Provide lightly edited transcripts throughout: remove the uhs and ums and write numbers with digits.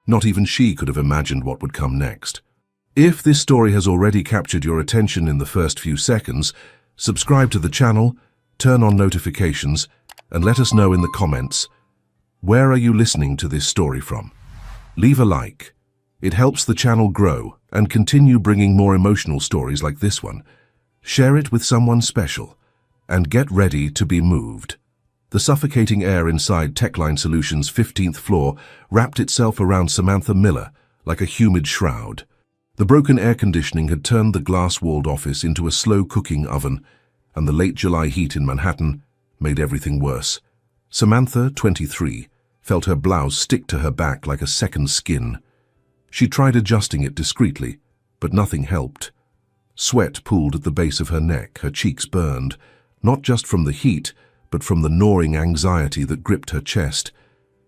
Not even she could have imagined what would come next. If this story has already captured your attention in the first few seconds, subscribe to the channel, turn on notifications, and let us know in the comments, where are you listening to this story from? Leave a like. It helps the channel grow and continue bringing more emotional stories like this one. Share it with someone special, and get ready to be moved. The suffocating air inside Techline Solutions' 15th floor wrapped itself around Samantha Miller like a humid shroud. The broken air conditioning had turned the glass-walled office into a slow-cooking oven, and the late July heat in Manhattan made everything worse. Samantha, 23, felt her blouse stick to her back like a second skin. She tried adjusting it discreetly, but nothing helped. Sweat pooled at the base of her neck, her cheeks burned, not just from the heat, but from the gnawing anxiety that gripped her chest.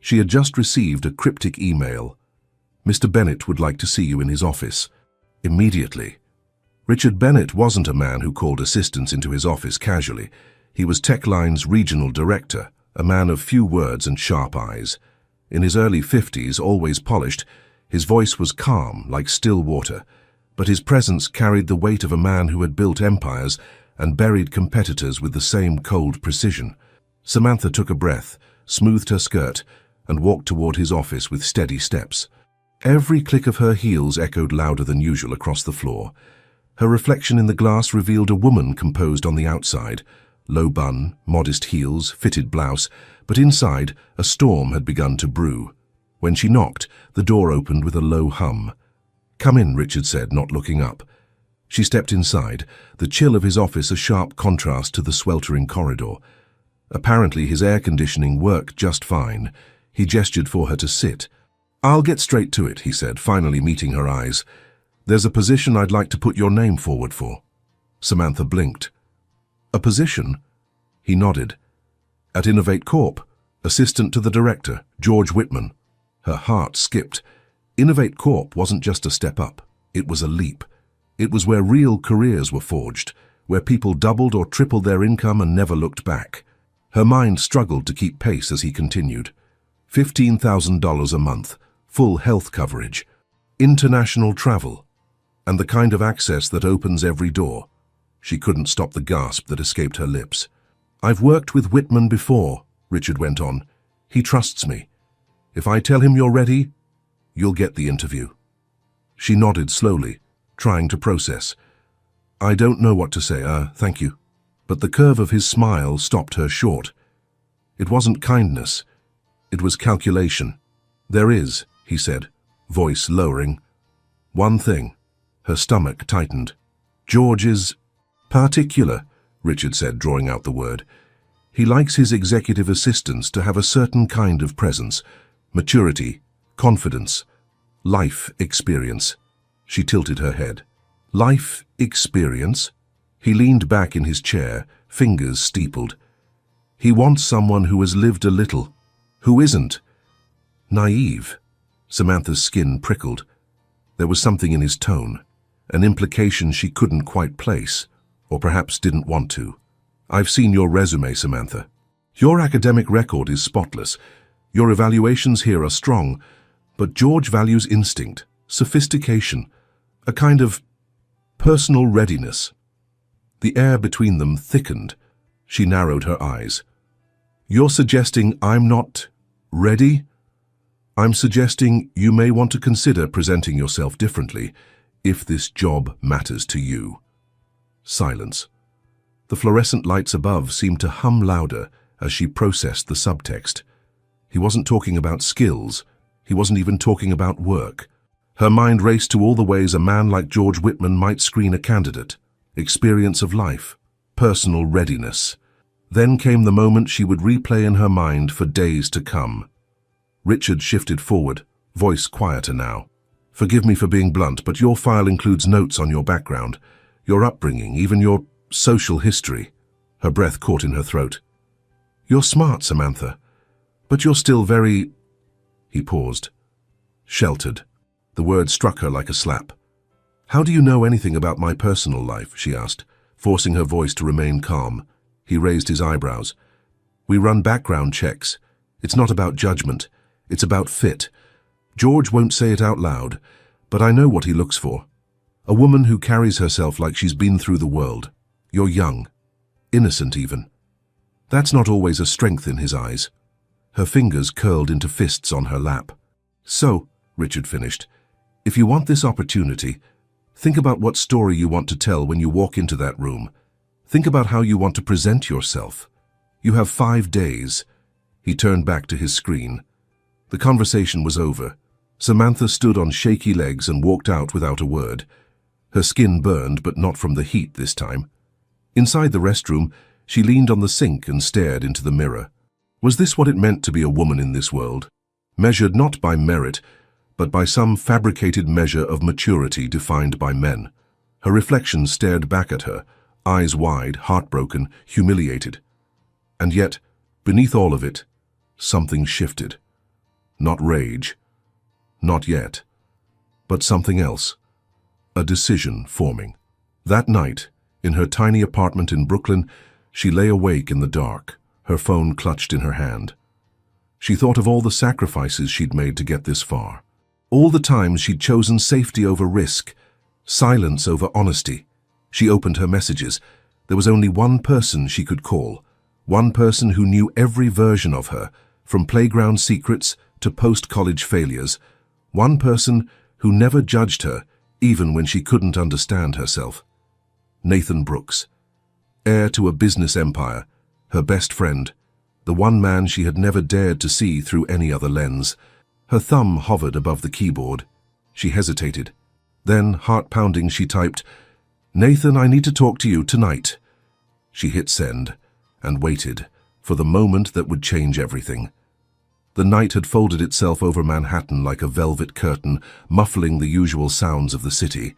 She had just received a cryptic email. "Mr. Bennett would like to see you in his office. Immediately." Richard Bennett wasn't a man who called assistants into his office casually. He was Techline's regional director, a man of few words and sharp eyes. In his early 50s, always polished, his voice was calm, like still water, but his presence carried the weight of a man who had built empires and buried competitors with the same cold precision. Samantha took a breath, smoothed her skirt, and walked toward his office with steady steps. Every click of her heels echoed louder than usual across the floor. Her reflection in the glass revealed a woman composed on the outside, low bun, modest heels, fitted blouse, but inside a storm had begun to brew. When she knocked, the door opened with a low hum. "Come in," Richard said, not looking up. She stepped inside, the chill of his office a sharp contrast to the sweltering corridor. Apparently his air conditioning worked just fine. He gestured for her to sit. "I'll get straight to it," he said, finally meeting her eyes. "There's a position I'd like to put your name forward for." Samantha blinked. "A position?" He nodded. "At Innovate Corp, assistant to the director, George Whitman." Her heart skipped. Innovate Corp wasn't just a step up, it was a leap. It was where real careers were forged, where people doubled or tripled their income and never looked back. Her mind struggled to keep pace as he continued. $15,000 a month, full health coverage, international travel, and the kind of access that opens every door. She couldn't stop the gasp that escaped her lips. "I've worked with Whitman before," Richard went on. "He trusts me. If I tell him you're ready, you'll get the interview." She nodded slowly, trying to process. "I don't know what to say, thank you." But the curve of his smile stopped her short. It wasn't kindness, it was calculation. "There is," he said, voice lowering. "One thing." Her stomach tightened. "George is particular," Richard said, drawing out the word. "He likes his executive assistants to have a certain kind of presence, maturity, confidence, life experience." She tilted her head. "Life experience?" He leaned back in his chair, fingers steepled. "He wants someone who has lived a little, who isn't naive." Samantha's skin prickled. There was something in his tone, an implication she couldn't quite place, or perhaps didn't want to. "I've seen your resume, Samantha. Your academic record is spotless. Your evaluations here are strong, but George values instinct, sophistication, a kind of personal readiness." The air between them thickened. She narrowed her eyes. "You're suggesting I'm not ready?" "I'm suggesting you may want to consider presenting yourself differently if this job matters to you." Silence. The fluorescent lights above seemed to hum louder as she processed the subtext. He wasn't talking about skills. He wasn't even talking about work. Her mind raced to all the ways a man like George Whitman might screen a candidate. Experience of life, personal readiness. Then came the moment she would replay in her mind for days to come. Richard shifted forward, voice quieter now. "Forgive me for being blunt, but your file includes notes on your background, your upbringing, even your social history." Her breath caught in her throat. "You're smart, Samantha, but you're still very—" He paused. "Sheltered." The word struck her like a slap. "How do you know anything about my personal life?" she asked, forcing her voice to remain calm. He raised his eyebrows. "We run background checks. It's not about judgment. It's about fit. George won't say it out loud, but I know what he looks for. A woman who carries herself like she's been through the world. You're young. Innocent even. That's not always a strength in his eyes. Her fingers curled into fists on her lap. So, Richard finished, if you want this opportunity, think about what story you want to tell when you walk into that room. Think about how you want to present yourself. You have 5 days. He turned back to his screen. The conversation was over. Samantha stood on shaky legs and walked out without a word. Her skin burned, but not from the heat this time. Inside the restroom, she leaned on the sink and stared into the mirror. Was this what it meant to be a woman in this world? Measured not by merit, but by some fabricated measure of maturity defined by men. Her reflection stared back at her, eyes wide, heartbroken, humiliated. And yet, beneath all of it, something shifted. Not rage. Not yet. But something else. A decision forming. That night, in her tiny apartment in Brooklyn, she lay awake in the dark, her phone clutched in her hand. She thought of all the sacrifices she'd made to get this far. All the times she'd chosen safety over risk, silence over honesty. She opened her messages. There was only one person she could call. One person who knew every version of her, from playground secrets to post-college failures. One person who never judged her, even when she couldn't understand herself. Nathan Brooks. Heir to a business empire, her best friend, the one man she had never dared to see through any other lens. Her thumb hovered above the keyboard. She hesitated. Then, heart-pounding, she typed, "Nathan, I need to talk to you tonight." She hit send and waited for the moment that would change everything. The night had folded itself over Manhattan like a velvet curtain, muffling the usual sounds of the city.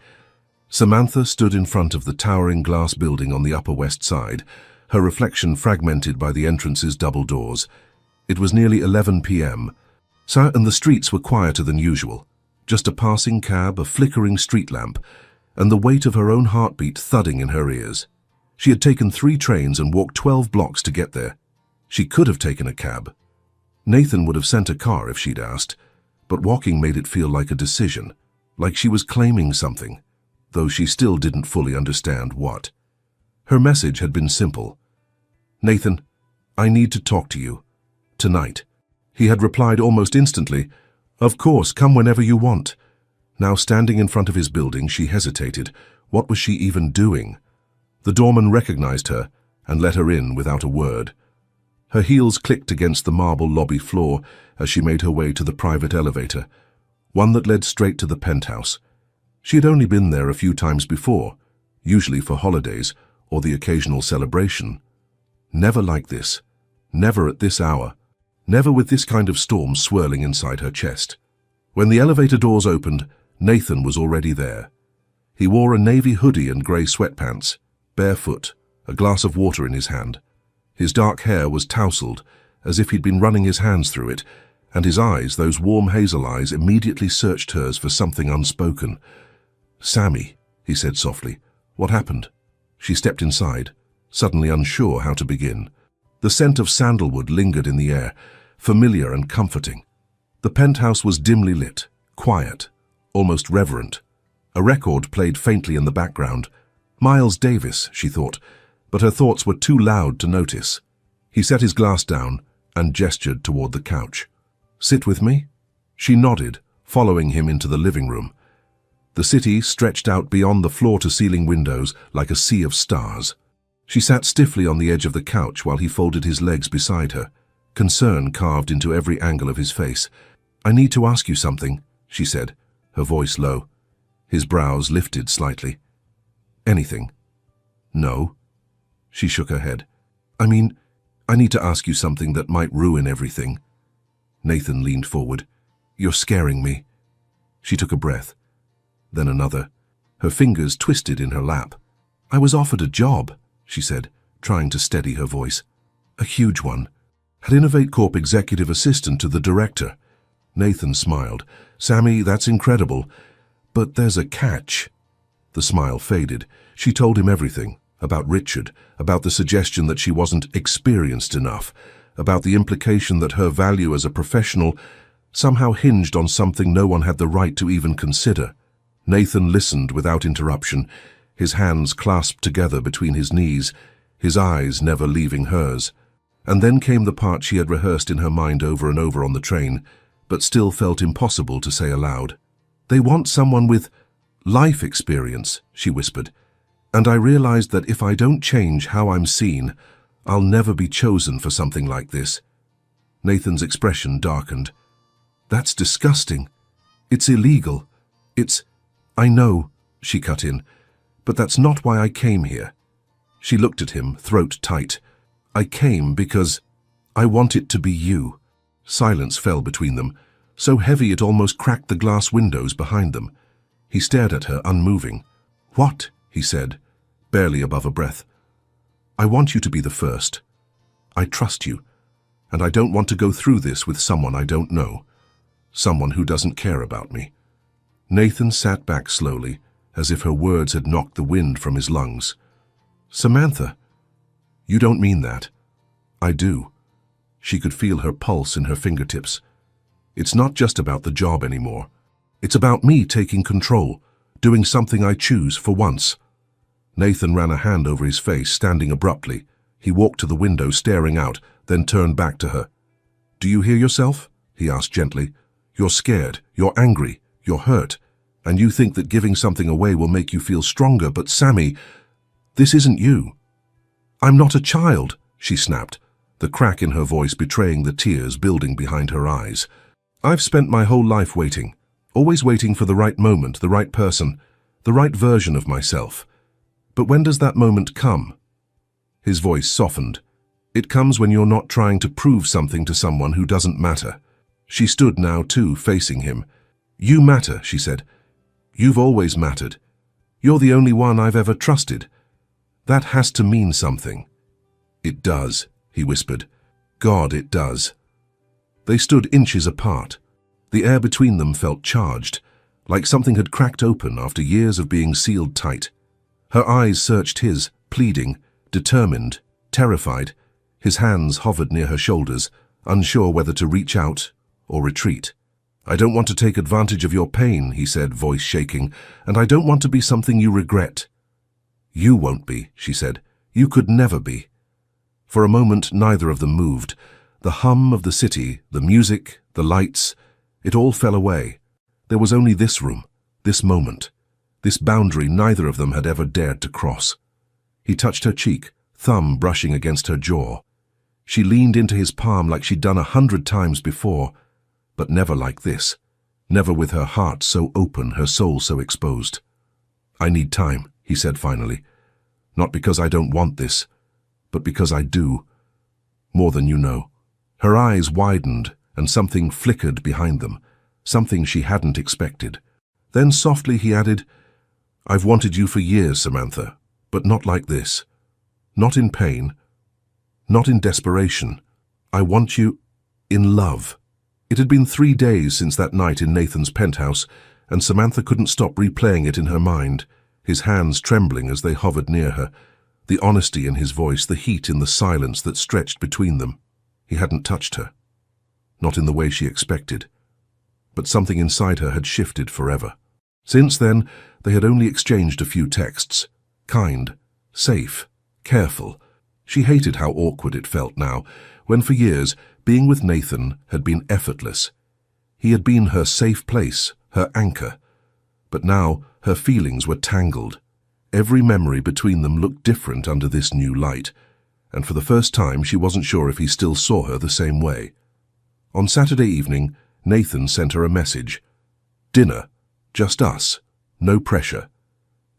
Samantha stood in front of the towering glass building on the Upper West Side, her reflection fragmented by the entrance's double doors. It was nearly 11 p.m., and the streets were quieter than usual. Just a passing cab, a flickering street lamp, and the weight of her own heartbeat thudding in her ears. She had taken 3 trains and walked 12 blocks to get there. She could have taken a cab. Nathan would have sent a car if she'd asked, but walking made it feel like a decision, like she was claiming something, though she still didn't fully understand what. Her message had been simple. "Nathan, I need to talk to you. Tonight." He had replied almost instantly, "Of course, come whenever you want." Now standing in front of his building, she hesitated. What was she even doing? The doorman recognized her and let her in without a word. Her heels clicked against the marble lobby floor as she made her way to the private elevator, one that led straight to the penthouse. She had only been there a few times before, usually for holidays or the occasional celebration. Never like this. Never at this hour. Never with this kind of storm swirling inside her chest. When the elevator doors opened, Nathan was already there. He wore a navy hoodie and grey sweatpants, barefoot, a glass of water in his hand. His dark hair was tousled, as if he'd been running his hands through it, and his eyes, those warm hazel eyes, immediately searched hers for something unspoken. "Sammy," he said softly, "what happened?" She stepped inside, suddenly unsure how to begin. The scent of sandalwood lingered in the air, familiar and comforting. The penthouse was dimly lit, quiet, almost reverent. A record played faintly in the background. Miles Davis, she thought, but her thoughts were too loud to notice. He set his glass down and gestured toward the couch. "Sit with me?" She nodded, following him into the living room. The city stretched out beyond the floor-to-ceiling windows like a sea of stars. She sat stiffly on the edge of the couch while he folded his legs beside her, concern carved into every angle of his face. "I need to ask you something," she said, her voice low. His brows lifted slightly. "Anything?" "No." She shook her head. I need to ask you something that might ruin everything." Nathan leaned forward. "You're scaring me." She took a breath, then another. Her fingers twisted in her lap. "I was offered a job," she said, trying to steady her voice. "A huge one. At Innovate Corp executive assistant to the director." Nathan smiled. "Sammy, that's incredible. But there's a catch." The smile faded. She told him everything. About Richard, about the suggestion that she wasn't experienced enough, about the implication that her value as a professional somehow hinged on something no one had the right to even consider. Nathan listened without interruption, his hands clasped together between his knees, his eyes never leaving hers. And then came the part she had rehearsed in her mind over and over on the train, but still felt impossible to say aloud. "They want someone with life experience," she whispered, "and I realized that if I don't change how I'm seen, I'll never be chosen for something like this." Nathan's expression darkened. "That's disgusting. It's illegal. I know," she cut in, "but that's not why I came here." She looked at him, throat tight. "I came because I want it to be you." Silence fell between them, so heavy it almost cracked the glass windows behind them. He stared at her, unmoving. "What?" he said, barely above a breath. "I want you to be the first. I trust you, and I don't want to go through this with someone I don't know, someone who doesn't care about me." Nathan sat back slowly, as if her words had knocked the wind from his lungs. "Samantha, you don't mean that." "I do." She could feel her pulse in her fingertips. "It's not just about the job anymore. It's about me taking control, doing something I choose for once." Nathan ran a hand over his face, standing abruptly. He walked to the window, staring out, then turned back to her. "Do you hear yourself?" he asked gently. "You're scared, you're angry, you're hurt, and you think that giving something away will make you feel stronger, but Sammy, this isn't you." "I'm not a child," she snapped, the crack in her voice betraying the tears building behind her eyes. "I've spent my whole life waiting, always waiting for the right moment, the right person, the right version of myself. But when does that moment come?" His voice softened. "It comes when you're not trying to prove something to someone who doesn't matter." She stood now, too, facing him. "You matter," she said. "You've always mattered. You're the only one I've ever trusted. That has to mean something." "It does," he whispered. "God, it does." They stood inches apart. The air between them felt charged, like something had cracked open after years of being sealed tight. Her eyes searched his, pleading, determined, terrified. His hands hovered near her shoulders, unsure whether to reach out or retreat. "I don't want to take advantage of your pain," he said, voice shaking, "and I don't want to be something you regret." "You won't be," she said. "You could never be." For a moment, neither of them moved. The hum of the city, the music, the lights, it all fell away. There was only this room, this moment, this boundary neither of them had ever dared to cross. He touched her cheek, thumb brushing against her jaw. She leaned into his palm like she'd done 100 times before, but never like this, never with her heart so open, her soul so exposed. "I need time," he said finally. "Not because I don't want this, but because I do. More than you know." Her eyes widened, and something flickered behind them, something she hadn't expected. Then softly he added, "I've wanted you for years, Samantha, but not like this. Not in pain, not in desperation. I want you in love." It had been 3 days since that night in Nathan's penthouse, and Samantha couldn't stop replaying it in her mind, his hands trembling as they hovered near her, the honesty in his voice, the heat in the silence that stretched between them. He hadn't touched her, not in the way she expected, but something inside her had shifted forever. Since then, they had only exchanged a few texts, kind, safe, careful. She hated how awkward it felt now, when for years, being with Nathan had been effortless. He had been her safe place, her anchor. But now her feelings were tangled. Every memory between them looked different under this new light, and for the first time she wasn't sure if he still saw her the same way. On Saturday evening, Nathan sent her a message. Dinner, just us, no pressure.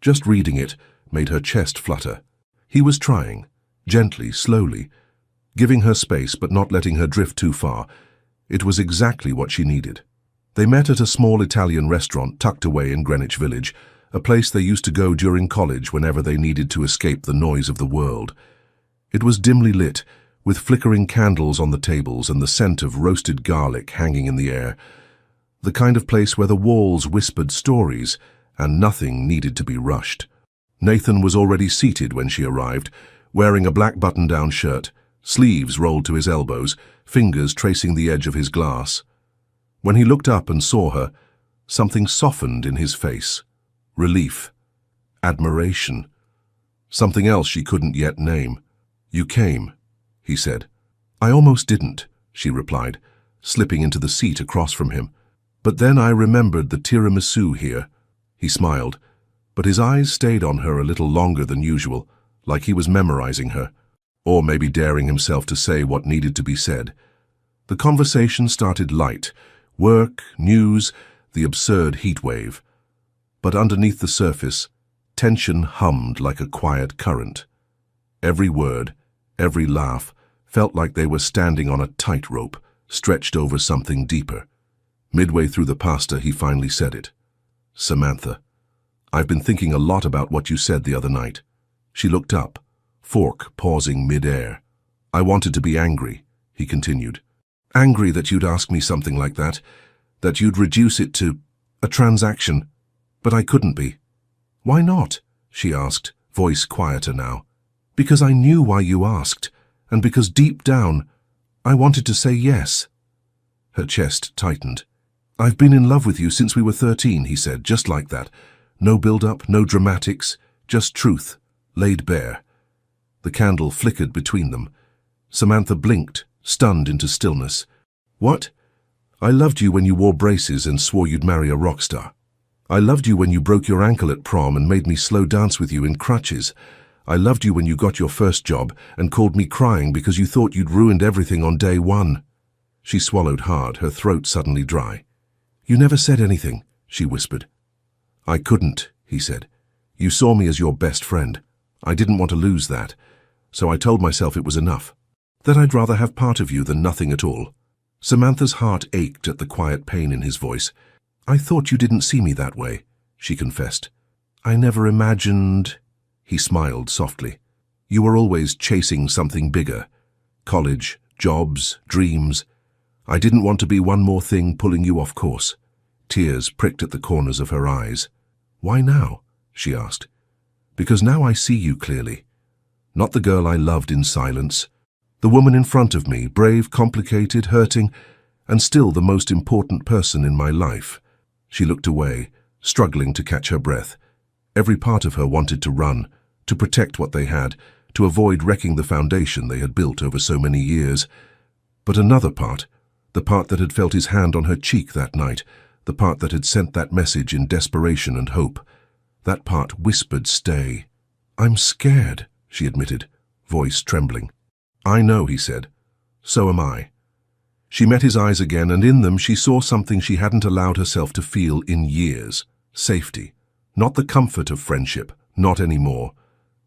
Just reading it made her chest flutter. He was trying, gently, slowly, giving her space but not letting her drift too far. It was exactly what she needed. They met at a small Italian restaurant tucked away in Greenwich Village, a place they used to go during college whenever they needed to escape the noise of the world. It was dimly lit, with flickering candles on the tables and the scent of roasted garlic hanging in the air. The kind of place where the walls whispered stories and nothing needed to be rushed. Nathan was already seated when she arrived, wearing a black button-down shirt, sleeves rolled to his elbows, fingers tracing the edge of his glass. When he looked up and saw her, something softened in his face. Relief. Admiration. Something else she couldn't yet name. "You came," he said. "I almost didn't," she replied, slipping into the seat across from him. "But then I remembered the tiramisu here." He smiled, but his eyes stayed on her a little longer than usual, like he was memorizing her, or maybe daring himself to say what needed to be said. The conversation started light. Work, news, the absurd heat wave. But underneath the surface, tension hummed like a quiet current. Every word, every laugh, felt like they were standing on a tightrope, stretched over something deeper. Midway through the pasta, he finally said it. "Samantha, I've been thinking a lot about what you said the other night." She looked up, fork pausing mid-air. "I wanted to be angry," he continued. "Angry that you'd ask me something like that you'd reduce it to a transaction, but I couldn't be." "Why not?" she asked, voice quieter now. "Because I knew why you asked, and because deep down, I wanted to say yes." Her chest tightened. "I've been in love with you since we were 13, he said, just like that. No build-up, no dramatics, just truth, laid bare. The candle flickered between them. Samantha blinked, stunned into stillness. "What?" "I loved you when you wore braces and swore you'd marry a rock star. I loved you when you broke your ankle at prom and made me slow dance with you in crutches. I loved you when you got your first job and called me crying because you thought you'd ruined everything on day one." She swallowed hard, her throat suddenly dry. "You never said anything," she whispered. "I couldn't," he said. "You saw me as your best friend. I didn't want to lose that, so I told myself it was enough, that I'd rather have part of you than nothing at all." Samantha's heart ached at the quiet pain in his voice. "I thought you didn't see me that way," she confessed. "I never imagined—" He smiled softly. "You were always chasing something bigger. College, jobs, dreams. I didn't want to be one more thing pulling you off course." Tears pricked at the corners of her eyes. "Why now?" she asked. "Because now I see you clearly. Not the girl I loved in silence. The woman in front of me, brave, complicated, hurting, and still the most important person in my life." She looked away, struggling to catch her breath. Every part of her wanted to run, to protect what they had, to avoid wrecking the foundation they had built over so many years. But another part, the part that had felt his hand on her cheek that night, the part that had sent that message in desperation and hope, that part whispered stay. "I'm scared," she admitted, voice trembling. "I know," he said. "So am I." She met his eyes again, and in them she saw something she hadn't allowed herself to feel in years. Safety. Not the comfort of friendship, not anymore.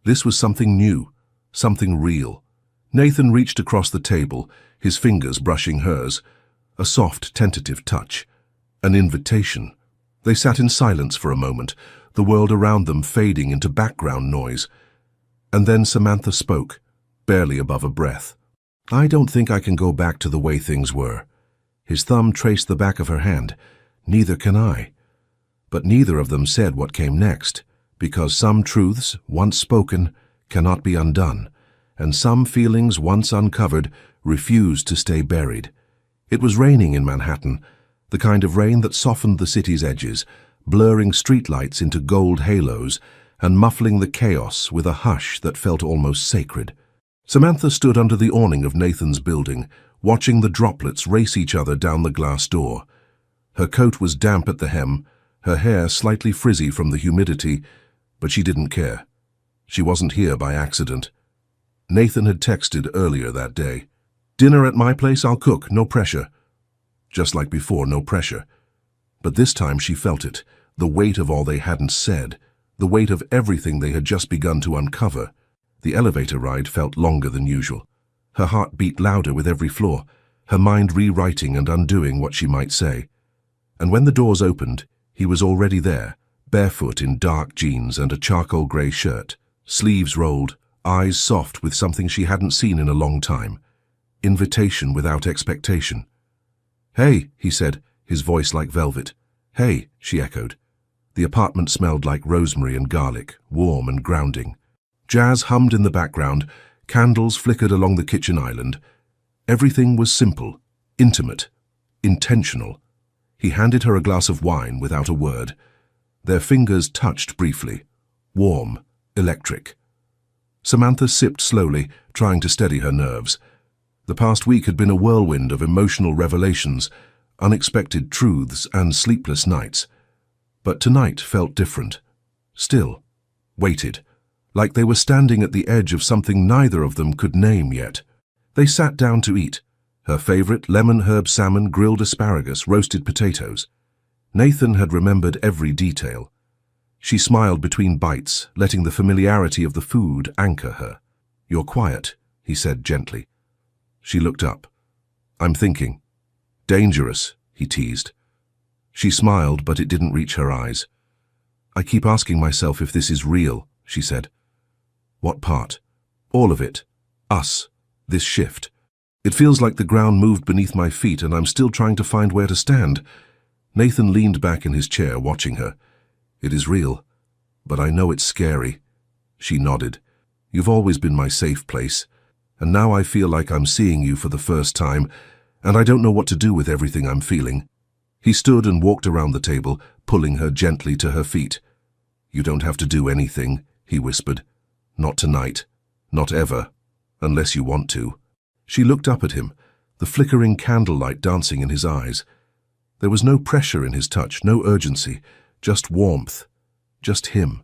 This was something new, something real. Nathan reached across the table, his fingers brushing hers. A soft, tentative touch. An invitation. They sat in silence for a moment, the world around them fading into background noise. And then Samantha spoke, barely above a breath. "I don't think I can go back to the way things were." His thumb traced the back of her hand. "Neither can I." But neither of them said what came next, because some truths, once spoken, cannot be undone, and some feelings, once uncovered, refuse to stay buried. It was raining in Manhattan, the kind of rain that softened the city's edges, blurring streetlights into gold halos and muffling the chaos with a hush that felt almost sacred. Samantha stood under the awning of Nathan's building, watching the droplets race each other down the glass door. Her coat was damp at the hem, her hair slightly frizzy from the humidity, but she didn't care. She wasn't here by accident. Nathan had texted earlier that day. "Dinner at my place, I'll cook, no pressure." Just like before, no pressure. But this time she felt it, the weight of all they hadn't said, the weight of everything they had just begun to uncover. The elevator ride felt longer than usual. Her heart beat louder with every floor, her mind rewriting and undoing what she might say. And when the doors opened, he was already there, barefoot in dark jeans and a charcoal grey shirt, sleeves rolled, eyes soft with something she hadn't seen in a long time. Invitation without expectation. "Hey," he said, his voice like velvet. "Hey," she echoed. The apartment smelled like rosemary and garlic, warm and grounding. Jazz hummed in the background, candles flickered along the kitchen island. Everything was simple, intimate, intentional. He handed her a glass of wine without a word. Their fingers touched briefly. Warm, electric. Samantha sipped slowly, trying to steady her nerves. The past week had been a whirlwind of emotional revelations, unexpected truths, and sleepless nights. But tonight felt different. Still, waited, like they were standing at the edge of something neither of them could name yet. They sat down to eat. Her favorite, lemon herb salmon, grilled asparagus, roasted potatoes. Nathan had remembered every detail. She smiled between bites, letting the familiarity of the food anchor her. "You're quiet," he said gently. She looked up. "I'm thinking." "Dangerous," he teased. She smiled, but it didn't reach her eyes. "I keep asking myself if this is real," she said. "What part?" "All of it. Us. This shift. It feels like the ground moved beneath my feet and I'm still trying to find where to stand." Nathan leaned back in his chair, watching her. "It is real, but I know it's scary." She nodded. "You've always been my safe place, and now I feel like I'm seeing you for the first time, and I don't know what to do with everything I'm feeling." He stood and walked around the table, pulling her gently to her feet. "You don't have to do anything," he whispered. "Not tonight. Not ever. Unless you want to." She looked up at him, the flickering candlelight dancing in his eyes. There was no pressure in his touch, no urgency, just warmth, just him.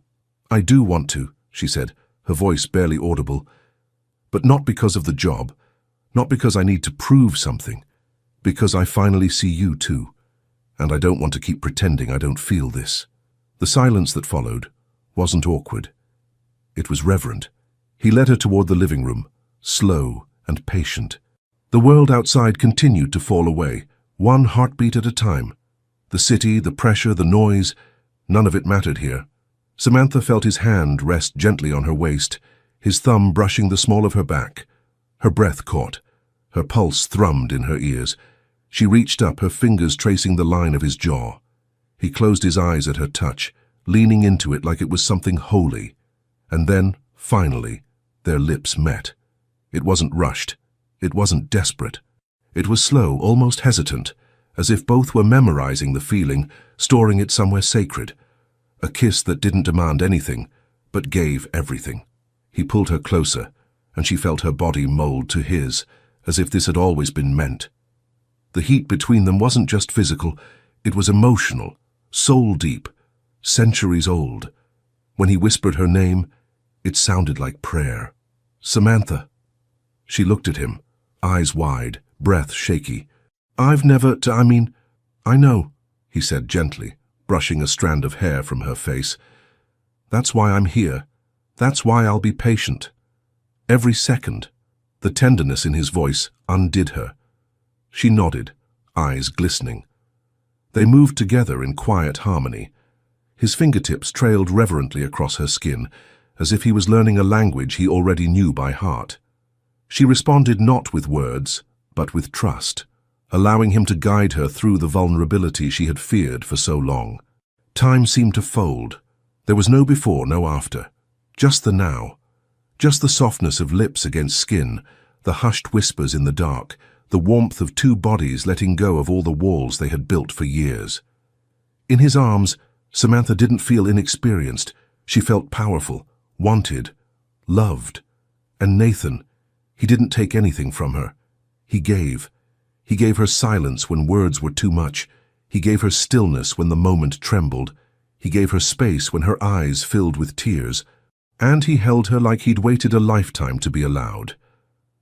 "I do want to," she said, her voice barely audible. "But not because of the job, not because I need to prove something, because I finally see you too, and I don't want to keep pretending I don't feel this." The silence that followed wasn't awkward. It was reverent. He led her toward the living room, slow and patient. The world outside continued to fall away, one heartbeat at a time. The city, the pressure, the noise, none of it mattered here. Samantha felt his hand rest gently on her waist, his thumb brushing the small of her back. Her breath caught. Her pulse thrummed in her ears. She reached up, her fingers tracing the line of his jaw. He closed his eyes at her touch, leaning into it like it was something holy. And then, finally, their lips met. It wasn't rushed. It wasn't desperate. It was slow, almost hesitant, as if both were memorizing the feeling, storing it somewhere sacred. A kiss that didn't demand anything, but gave everything. He pulled her closer, and she felt her body mold to his, as if this had always been meant. The heat between them wasn't just physical, it was emotional, soul-deep, centuries old. When he whispered her name, it sounded like prayer. "Samantha." She looked at him, eyes wide, breath shaky. I know," he said gently, brushing a strand of hair from her face. "That's why I'm here. That's why I'll be patient." Every second, the tenderness in his voice undid her. She nodded, eyes glistening. They moved together in quiet harmony. His fingertips trailed reverently across her skin, as if he was learning a language he already knew by heart. She responded not with words, but with trust, allowing him to guide her through the vulnerability she had feared for so long. Time seemed to fold. There was no before, no after. Just the now. Just the softness of lips against skin, the hushed whispers in the dark, the warmth of two bodies letting go of all the walls they had built for years. In his arms, Samantha didn't feel inexperienced. She felt powerful, wanted, loved. And Nathan, he didn't take anything from her. He gave. He gave her silence when words were too much. He gave her stillness when the moment trembled. He gave her space when her eyes filled with tears. And he held her like he'd waited a lifetime to be allowed.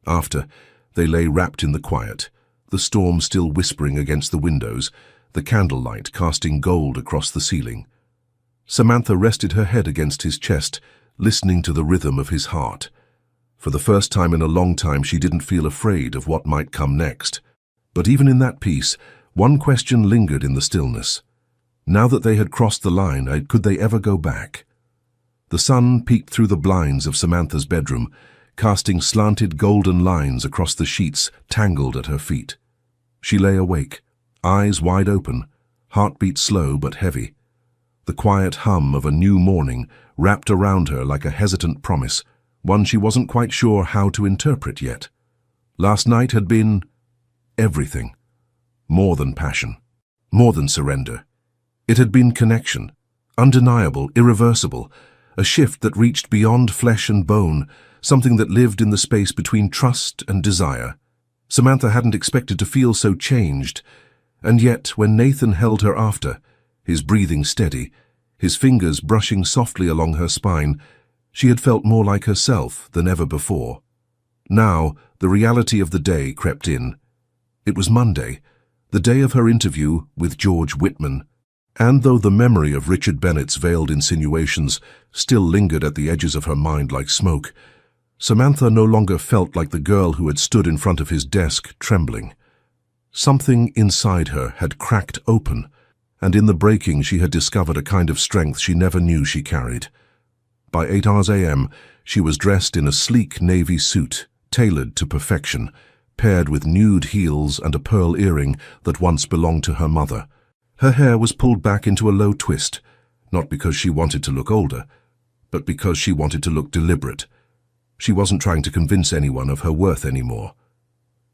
After, they lay wrapped in the quiet, the storm still whispering against the windows, the candlelight casting gold across the ceiling. Samantha rested her head against his chest, listening to the rhythm of his heart. For the first time in a long time, she didn't feel afraid of what might come next. But even in that peace, one question lingered in the stillness. Now that they had crossed the line, could they ever go back? The sun peeked through the blinds of Samantha's bedroom, casting slanted golden lines across the sheets tangled at her feet. She lay awake, eyes wide open, heartbeat slow but heavy. The quiet hum of a new morning wrapped around her like a hesitant promise, one she wasn't quite sure how to interpret yet. Last night had been everything, more than passion. More than surrender. It had been connection, undeniable, irreversible, a shift that reached beyond flesh and bone, something that lived in the space between trust and desire. Samantha hadn't expected to feel so changed, and yet when Nathan held her after, his breathing steady, his fingers brushing softly along her spine, she had felt more like herself than ever before. Now, the reality of the day crept in. It was Monday, the day of her interview with George Whitman, and though the memory of Richard Bennett's veiled insinuations still lingered at the edges of her mind like smoke, Samantha no longer felt like the girl who had stood in front of his desk trembling. Something inside her had cracked open, and in the breaking she had discovered a kind of strength she never knew she carried. By 8 a.m., she was dressed in a sleek navy suit, tailored to perfection, paired with nude heels and a pearl earring that once belonged to her mother. Her hair was pulled back into a low twist, not because she wanted to look older, but because she wanted to look deliberate. She wasn't trying to convince anyone of her worth anymore.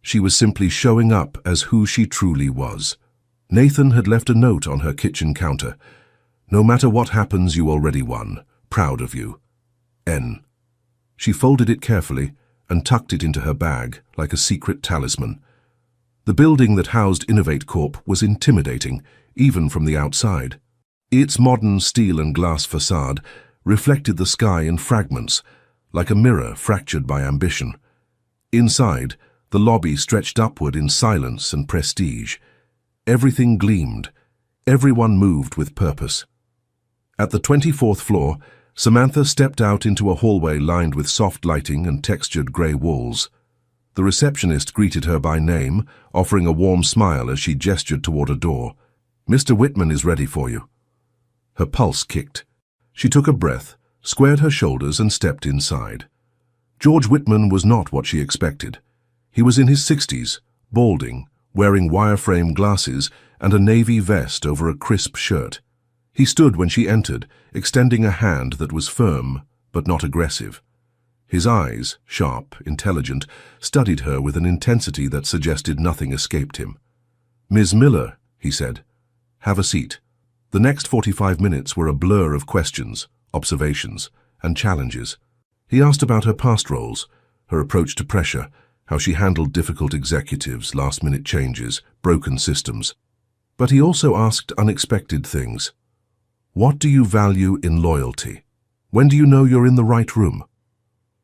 She was simply showing up as who she truly was. Nathan had left a note on her kitchen counter. "No matter what happens, you already won. Proud of you. N." She folded it carefully and tucked it into her bag like a secret talisman. The building that housed Innovate Corp was intimidating, even from the outside. Its modern steel and glass facade reflected the sky in fragments, like a mirror fractured by ambition. Inside, the lobby stretched upward in silence and prestige. Everything gleamed. Everyone moved with purpose. At the 24th floor, Samantha stepped out into a hallway lined with soft lighting and textured grey walls. The receptionist greeted her by name, offering a warm smile as she gestured toward a door. "Mr. Whitman is ready for you." Her pulse kicked. She took a breath, squared her shoulders and stepped inside. George Whitman was not what she expected. He was in his 60s, balding, wearing wireframe glasses and a navy vest over a crisp shirt. He stood when she entered, extending a hand that was firm but not aggressive. His eyes, sharp, intelligent, studied her with an intensity that suggested nothing escaped him. "Ms. Miller," he said, "have a seat." The next 45 minutes were a blur of questions, observations, and challenges. He asked about her past roles, her approach to pressure, how she handled difficult executives, last-minute changes, broken systems. But he also asked unexpected things. What do you value in loyalty? When do you know you're in the right room?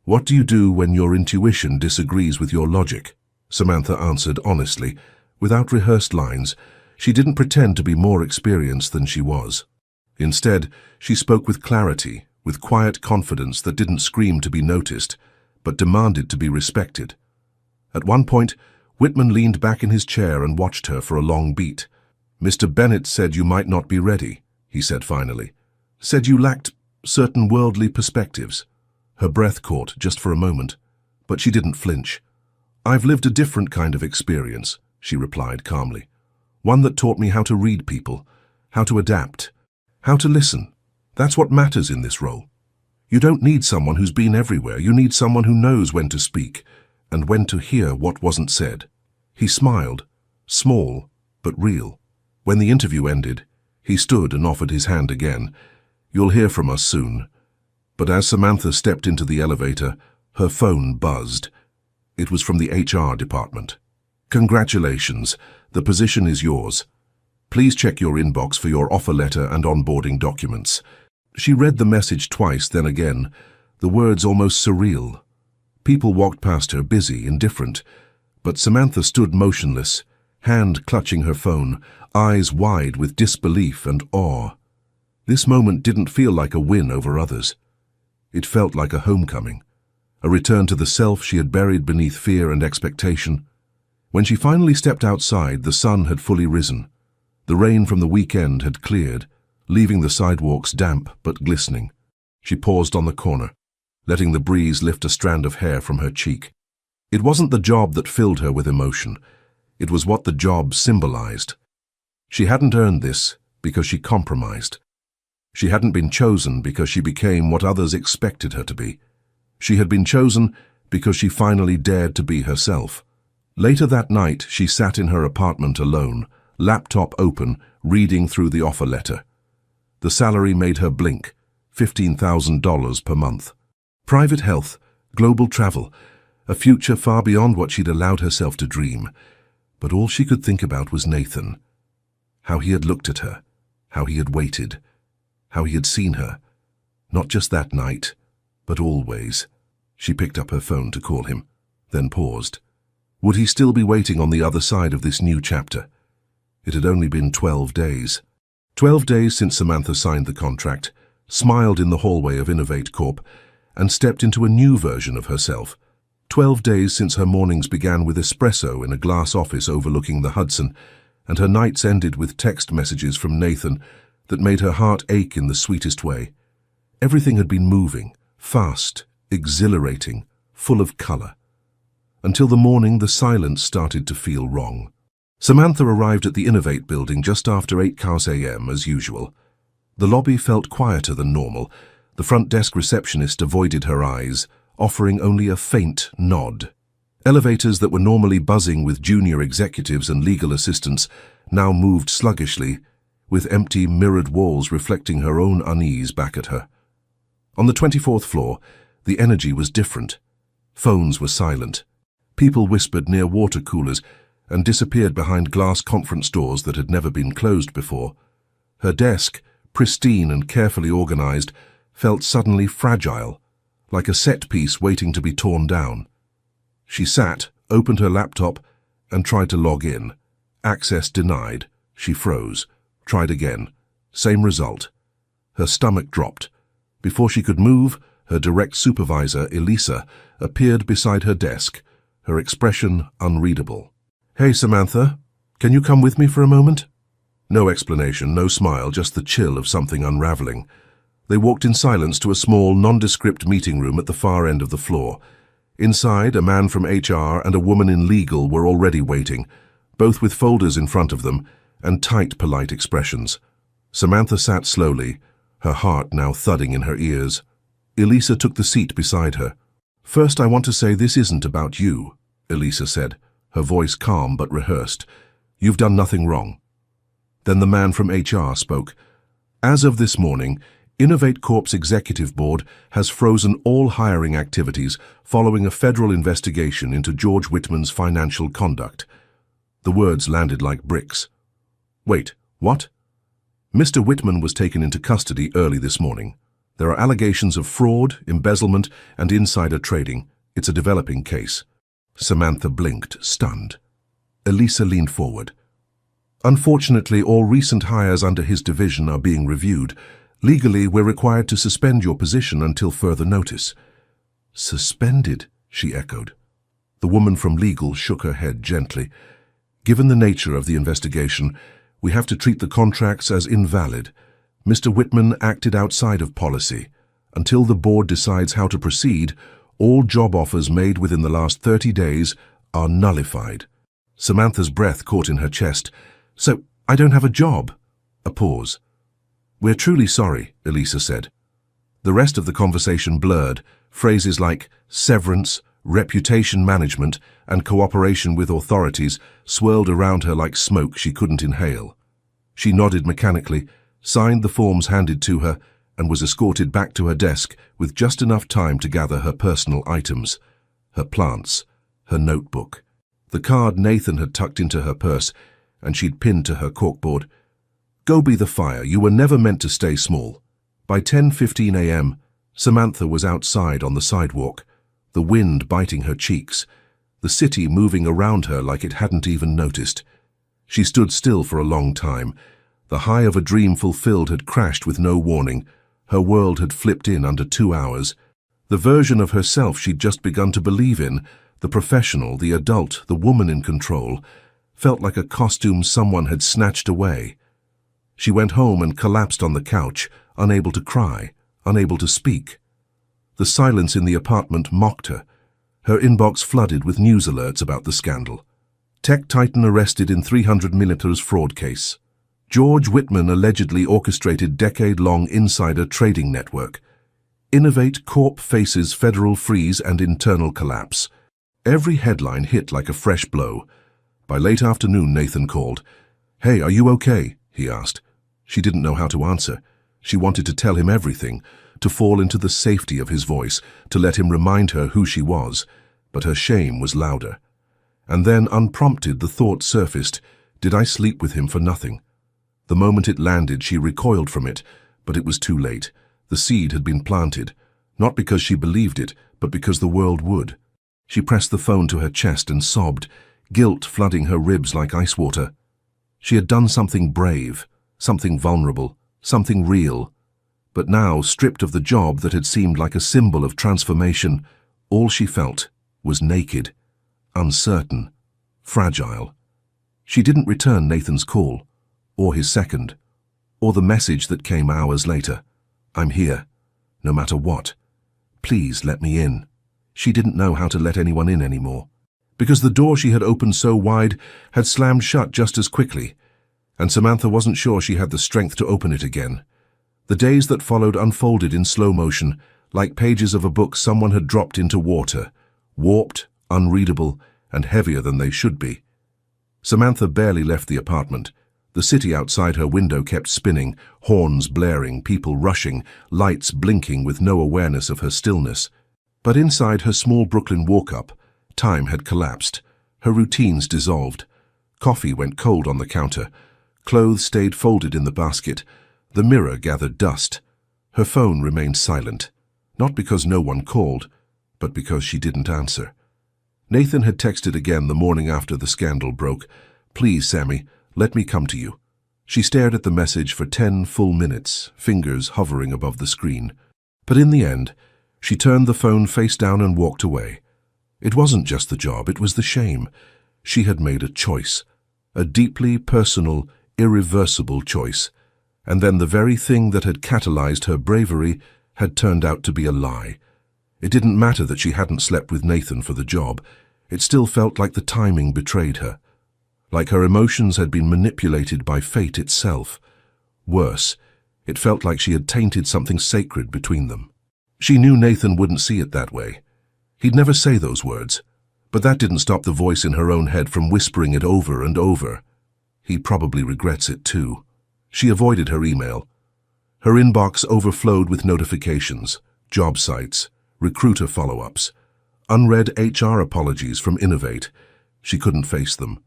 What do you do when your intuition disagrees with your logic? Samantha answered honestly, without rehearsed lines. She didn't pretend to be more experienced than she was. Instead, she spoke with clarity, with quiet confidence that didn't scream to be noticed, but demanded to be respected. At one point, Whitman leaned back in his chair and watched her for a long beat. "Mr. Bennett said you might not be ready," he said finally. "Said you lacked certain worldly perspectives." Her breath caught just for a moment, but she didn't flinch. "I've lived a different kind of experience," she replied calmly. "One that taught me how to read people, how to adapt, how to listen. That's what matters in this role. You don't need someone who's been everywhere. You need someone who knows when to speak and when to hear what wasn't said." He smiled, small but real. When the interview ended, he stood and offered his hand again. "You'll hear from us soon." But as Samantha stepped into the elevator, her phone buzzed. It was from the HR department. "Congratulations, the position is yours. Please check your inbox for your offer letter and onboarding documents." She read the message twice, then again, the words almost surreal. People walked past her, busy, indifferent, but Samantha stood motionless, hand clutching her phone, eyes wide with disbelief and awe. This moment didn't feel like a win over others. It felt like a homecoming, a return to the self she had buried beneath fear and expectation. When she finally stepped outside, the sun had fully risen. The rain from the weekend had cleared, leaving the sidewalks damp but glistening. She paused on the corner, letting the breeze lift a strand of hair from her cheek. It wasn't the job that filled her with emotion. It was what the job symbolized. She hadn't earned this because she compromised. She hadn't been chosen because she became what others expected her to be. She had been chosen because she finally dared to be herself. Later that night, she sat in her apartment alone, laptop open, reading through the offer letter. The salary made her blink, $15,000 per month. Private health, global travel, a future far beyond what she'd allowed herself to dream. But all she could think about was Nathan. How he had looked at her, how he had waited, how he had seen her. Not just that night, but always. She picked up her phone to call him, then paused. Would he still be waiting on the other side of this new chapter? It had only been 12 days. 12 days since Samantha signed the contract, smiled in the hallway of Innovate Corp, and stepped into a new version of herself. 12 days since her mornings began with espresso in a glass office overlooking the Hudson, and her nights ended with text messages from Nathan that made her heart ache in the sweetest way. Everything had been moving, fast, exhilarating, full of color. Until the morning, the silence started to feel wrong. Samantha arrived at the Innovate building just after 8 a.m. as usual. The lobby felt quieter than normal. The front desk receptionist avoided her eyes, offering only a faint nod. Elevators that were normally buzzing with junior executives and legal assistants now moved sluggishly, with empty, mirrored walls reflecting her own unease back at her. On the 24th floor, the energy was different. Phones were silent. People whispered near water coolers and disappeared behind glass conference doors that had never been closed before. Her desk, pristine and carefully organized, felt suddenly fragile, like a set piece waiting to be torn down. She sat, opened her laptop, and tried to log in. Access denied. She froze. Tried again. Same result. Her stomach dropped. Before she could move, her direct supervisor, Elisa, appeared beside her desk, her expression unreadable. "Hey, Samantha, can you come with me for a moment?" No explanation, no smile, just the chill of something unraveling. They walked in silence to a small, nondescript meeting room at the far end of the floor. Inside, a man from HR and a woman in legal were already waiting, both with folders in front of them and tight, polite expressions. Samantha sat slowly, her heart now thudding in her ears. Elisa took the seat beside her. "First, I want to say this isn't about you," Elisa said, her voice calm but rehearsed. "You've done nothing wrong." Then the man from HR spoke. "As of this morning, Innovate Corp's executive board has frozen all hiring activities following a federal investigation into George Whitman's financial conduct." The words landed like bricks. "Wait, what?" "Mr. Whitman was taken into custody early this morning. There are allegations of fraud, embezzlement, and insider trading. It's a developing case." Samantha blinked, stunned. Elisa leaned forward. "Unfortunately, all recent hires under his division are being reviewed. Legally, we're required to suspend your position until further notice." "Suspended?" she echoed. The woman from legal shook her head gently. "Given the nature of the investigation, we have to treat the contracts as invalid. Mr. Whitman acted outside of policy. Until the board decides how to proceed, all job offers made within the last 30 days are nullified." Samantha's breath caught in her chest. "So, I don't have a job?" A pause. "We're truly sorry," Elisa said. The rest of the conversation blurred. Phrases like severance, reputation management, and cooperation with authorities swirled around her like smoke she couldn't inhale. She nodded mechanically, signed the forms handed to her, and was escorted back to her desk with just enough time to gather her personal items, her plants, her notebook, the card Nathan had tucked into her purse and she'd pinned to her corkboard. "Go be the fire, you were never meant to stay small." By 10:15 a.m., Samantha was outside on the sidewalk, the wind biting her cheeks, the city moving around her like it hadn't even noticed. She stood still for a long time. The high of a dream fulfilled had crashed with no warning. Her world had flipped in under 2 hours. The version of herself she'd just begun to believe in, the professional, the adult, the woman in control, felt like a costume someone had snatched away. She went home and collapsed on the couch, unable to cry, unable to speak. The silence in the apartment mocked her. Her inbox flooded with news alerts about the scandal. Tech titan arrested in 300mm fraud case. George Whitman allegedly orchestrated decade-long insider trading network. Innovate Corp faces federal freeze and internal collapse. Every headline hit like a fresh blow. By late afternoon, Nathan called. "Hey, are you okay?" he asked. She didn't know how to answer. She wanted to tell him everything, to fall into the safety of his voice, to let him remind her who she was, but her shame was louder. And then, unprompted, the thought surfaced, did I sleep with him for nothing? The moment it landed, she recoiled from it, but it was too late. The seed had been planted, not because she believed it, but because the world would. She pressed the phone to her chest and sobbed, guilt flooding her ribs like ice water. She had done something brave, something vulnerable, something real. But now, stripped of the job that had seemed like a symbol of transformation, all she felt was naked, uncertain, fragile. She didn't return Nathan's call, or his second, or the message that came hours later. I'm here, no matter what. Please let me in. She didn't know how to let anyone in anymore, because the door she had opened so wide had slammed shut just as quickly, and Samantha wasn't sure she had the strength to open it again. The days that followed unfolded in slow motion, like pages of a book someone had dropped into water, warped, unreadable, and heavier than they should be. Samantha barely left the apartment. The city outside her window kept spinning, horns blaring, people rushing, lights blinking with no awareness of her stillness. But inside her small Brooklyn walk-up, time had collapsed. Her routines dissolved. Coffee went cold on the counter. Clothes stayed folded in the basket. The mirror gathered dust. Her phone remained silent, not because no one called, but because she didn't answer. Nathan had texted again the morning after the scandal broke. "Please, Sammy, let me come to you." She stared at the message for 10 full minutes, fingers hovering above the screen. But in the end, she turned the phone face down and walked away. It wasn't just the job, it was the shame. She had made a choice, a deeply personal, irreversible choice. And then the very thing that had catalyzed her bravery had turned out to be a lie. It didn't matter that she hadn't slept with Nathan for the job. It still felt like the timing betrayed her. Like her emotions had been manipulated by fate itself. Worse, it felt like she had tainted something sacred between them. She knew Nathan wouldn't see it that way. He'd never say those words, but that didn't stop the voice in her own head from whispering it over and over. He probably regrets it too. She avoided her email. Her inbox overflowed with notifications, job sites, recruiter follow-ups, unread HR apologies from Innovate. She couldn't face them.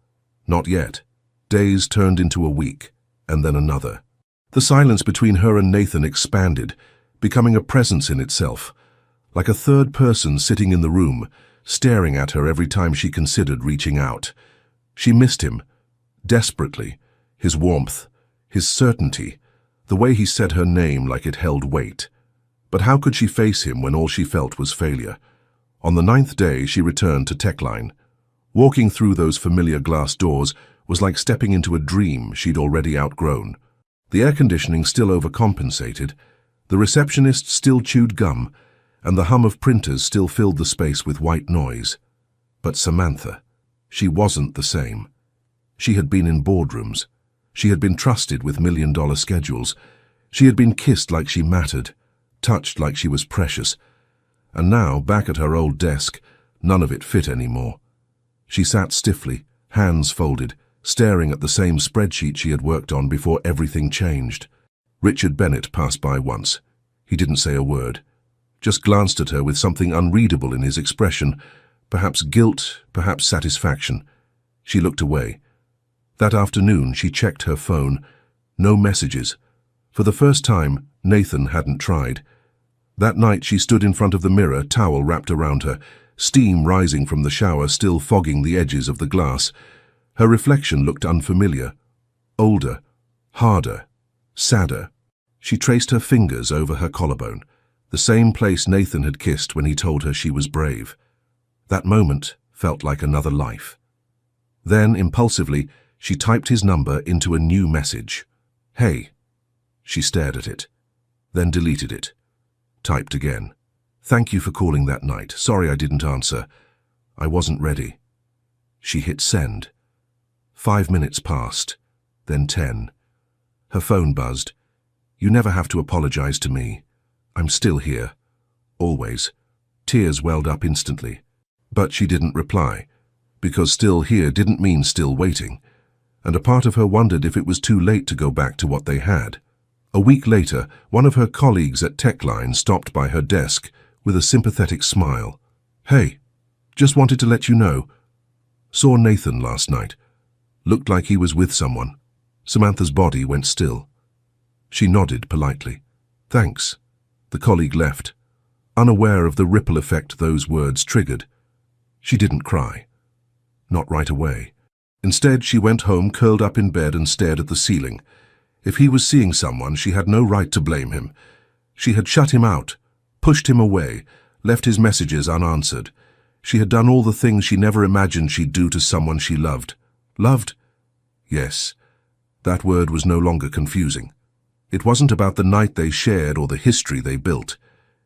Not yet. Days turned into a week, and then another. The silence between her and Nathan expanded, becoming a presence in itself, like a third person sitting in the room, staring at her every time she considered reaching out. She missed him, desperately, his warmth, his certainty, the way he said her name like it held weight. But how could she face him when all she felt was failure? On the 9th day, she returned to Techline. Walking through those familiar glass doors was like stepping into a dream she'd already outgrown. The air conditioning still overcompensated, the receptionist still chewed gum, and the hum of printers still filled the space with white noise. But Samantha, she wasn't the same. She had been in boardrooms. She had been trusted with million-dollar schedules. She had been kissed like she mattered, touched like she was precious. And now, back at her old desk, none of it fit anymore. She sat stiffly, hands folded, staring at the same spreadsheet she had worked on before everything changed. Richard Bennett passed by once. He didn't say a word, just glanced at her with something unreadable in his expression, perhaps guilt, perhaps satisfaction. She looked away. That afternoon, she checked her phone. No messages. For the first time, Nathan hadn't tried. That night, she stood in front of the mirror, towel wrapped around her, steam rising from the shower still fogging the edges of the glass. Her reflection looked unfamiliar, older, harder, sadder. She traced her fingers over her collarbone, the same place Nathan had kissed when he told her she was brave. That moment felt like another life. Then, impulsively, she typed his number into a new message. "Hey." She stared at it, then deleted it. Typed again. "Thank you for calling that night. Sorry I didn't answer. I wasn't ready." She hit send. 5 minutes passed, then 10. Her phone buzzed. "You never have to apologize to me. I'm still here. Always." Tears welled up instantly. But she didn't reply, because still here didn't mean still waiting. and a part of her wondered if it was too late to go back to what they had. A week later, one of her colleagues at Techline stopped by her desk with a sympathetic smile. "Hey, just wanted to let you know. Saw Nathan last night. Looked like he was with someone." Samantha's body went still. She nodded politely. "Thanks." The colleague left, unaware of the ripple effect those words triggered. She didn't cry. Not right away. Instead, she went home, curled up in bed and stared at the ceiling. If he was seeing someone, she had no right to blame him. She had shut him out, pushed him away, left his messages unanswered. She had done all the things she never imagined she'd do to someone she loved. Loved? Yes. That word was no longer confusing. It wasn't about the night they shared or the history they built.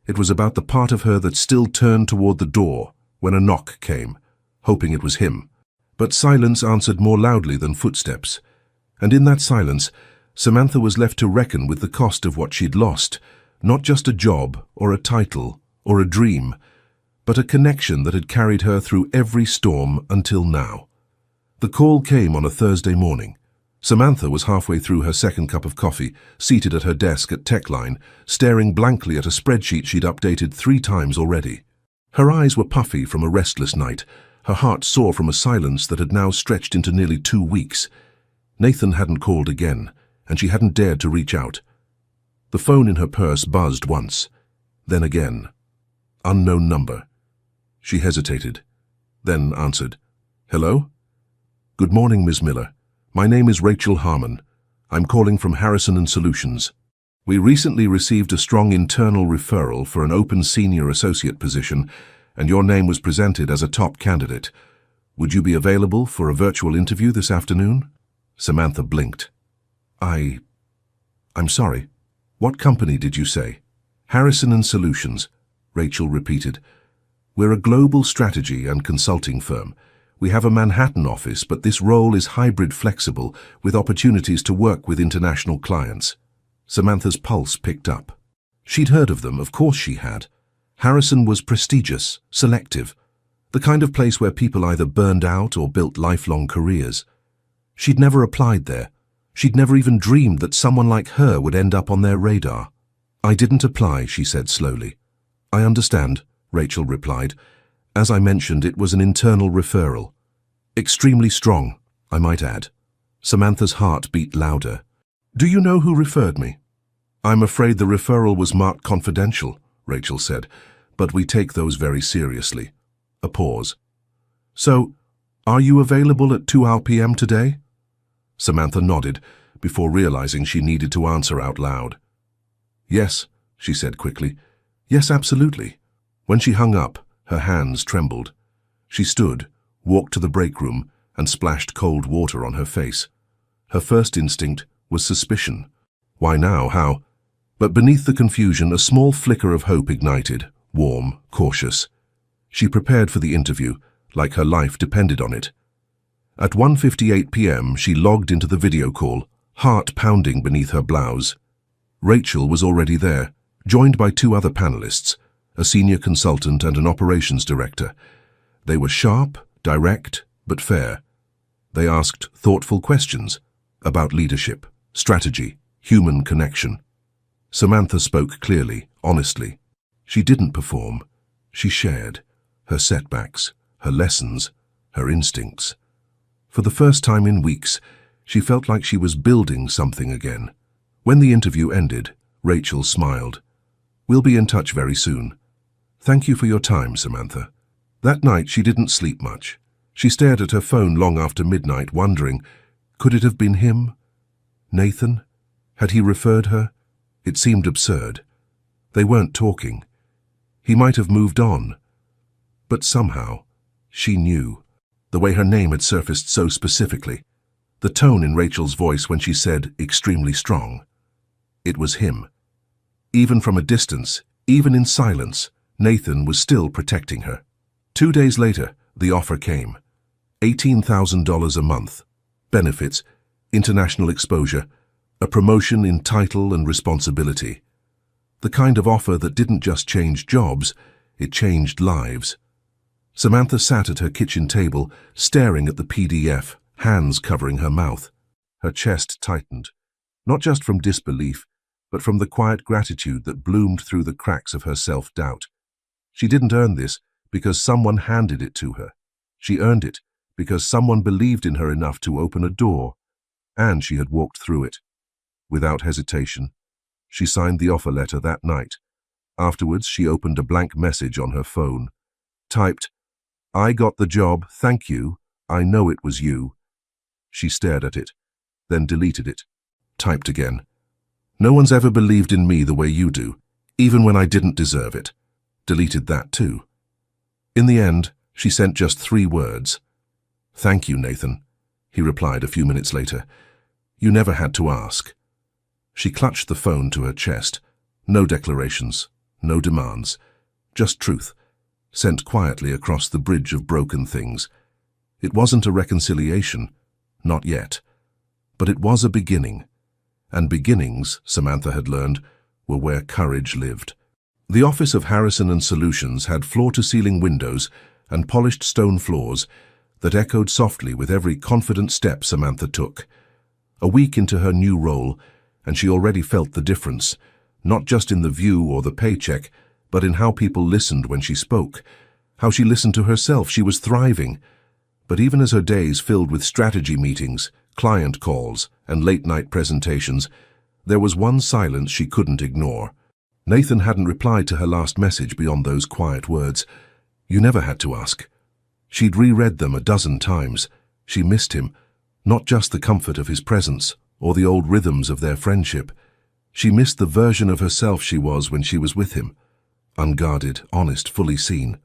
It was about the part of her that still turned toward the door when a knock came, hoping it was him. But silence answered more loudly than footsteps. And in that silence, Samantha was left to reckon with the cost of what she'd lost, not just a job or a title or a dream, but a connection that had carried her through every storm until now. The call came on a Thursday morning. Samantha was halfway through her second cup of coffee, seated at her desk at Techline, staring blankly at a spreadsheet she'd updated 3 times already. Her eyes were puffy from a restless night, her heart sore from a silence that had now stretched into nearly 2 weeks. Nathan hadn't called again, and she hadn't dared to reach out. The phone in her purse buzzed once, then again. Unknown number. She hesitated, then answered. "Hello? Good morning, Ms. Miller. My name is Rachel Harmon. I'm calling from Harrison & Solutions. We recently received a strong internal referral for an open senior associate position, and your name was presented as a top candidate. Would you be available for a virtual interview this afternoon?" Samantha blinked. I'm sorry. What company did you say?" "Harrison & Solutions," Rachel repeated. "We're a global strategy and consulting firm. We have a Manhattan office, but this role is hybrid flexible, with opportunities to work with international clients." Samantha's pulse picked up. She'd heard of them, of course she had. Harrison was prestigious, selective, the kind of place where people either burned out or built lifelong careers. She'd never applied there. She'd never even dreamed that someone like her would end up on their radar. "I didn't apply," she said slowly. "I understand," Rachel replied. "As I mentioned, it was an internal referral. Extremely strong, I might add." Samantha's heart beat louder. "Do you know who referred me?" "I'm afraid the referral was marked confidential," Rachel said, "but we take those very seriously." A pause. "So, are you available at 2 p.m. today?" Samantha nodded, before realizing she needed to answer out loud. "Yes," she said quickly. "Yes, absolutely." When she hung up, her hands trembled. She stood, walked to the break room, and splashed cold water on her face. Her first instinct was suspicion. Why now? How? But beneath the confusion, a small flicker of hope ignited, warm, cautious. She prepared for the interview, like her life depended on it. At 1:58 p.m., she logged into the video call, heart pounding beneath her blouse. Rachel was already there, joined by 2 other panelists, a senior consultant and an operations director. They were sharp, direct, but fair. They asked thoughtful questions about leadership, strategy, human connection. Samantha spoke clearly, honestly. She didn't perform. She shared her setbacks, her lessons, her instincts. For the first time in weeks, she felt like she was building something again. When the interview ended, Rachel smiled. "We'll be in touch very soon. Thank you for your time, Samantha." That night she didn't sleep much. She stared at her phone long after midnight, wondering, could it have been him? Nathan? Had he referred her? It seemed absurd. They weren't talking. He might have moved on. But somehow, she knew. The way her name had surfaced so specifically. The tone in Rachel's voice when she said, "extremely strong." It was him. Even from a distance, even in silence, Nathan was still protecting her. 2 days later, the offer came. $18,000 a month. Benefits, international exposure, a promotion in title and responsibility. The kind of offer that didn't just change jobs, it changed lives. Samantha sat at her kitchen table, staring at the PDF, hands covering her mouth. Her chest tightened, not just from disbelief, but from the quiet gratitude that bloomed through the cracks of her self-doubt. She didn't earn this because someone handed it to her. She earned it because someone believed in her enough to open a door, and she had walked through it. Without hesitation, she signed the offer letter that night. Afterwards, she opened a blank message on her phone. Typed, "I got the job, thank you, I know it was you." She stared at it, then deleted it. Typed again, "No one's ever believed in me the way you do, even when I didn't deserve it." Deleted that too. In the end, she sent just 3 words. "Thank you, Nathan," he replied a few minutes later. "You never had to ask." She clutched the phone to her chest. No declarations, no demands, just truth, sent quietly across the bridge of broken things. It wasn't a reconciliation, not yet, but it was a beginning. And beginnings, Samantha had learned, were where courage lived. The office of Harrison & Solutions had floor-to-ceiling windows and polished stone floors that echoed softly with every confident step Samantha took. A week into her new role, and she already felt the difference, not just in the view or the paycheck, but in how people listened when she spoke, how she listened to herself. She was thriving. But even as her days filled with strategy meetings, client calls, and late-night presentations, there was one silence she couldn't ignore. Nathan hadn't replied to her last message beyond those quiet words. "You never had to ask." She'd reread them a dozen times. She missed him, not just the comfort of his presence or the old rhythms of their friendship. She missed the version of herself she was when she was with him, unguarded, honest, fully seen.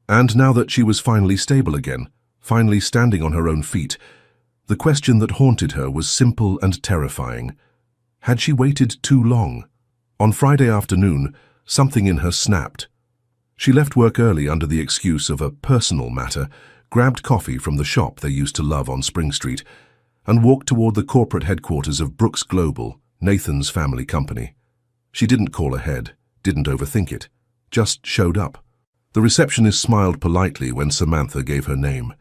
And now that she was finally stable again, finally standing on her own feet, the question that haunted her was simple and terrifying. Had she waited too long? On Friday afternoon, something in her snapped. She left work early under the excuse of a personal matter, grabbed coffee from the shop they used to love on Spring Street, and walked toward the corporate headquarters of Brooks Global, Nathan's family company. She didn't call ahead, didn't overthink it, just showed up. The receptionist smiled politely when Samantha gave her name.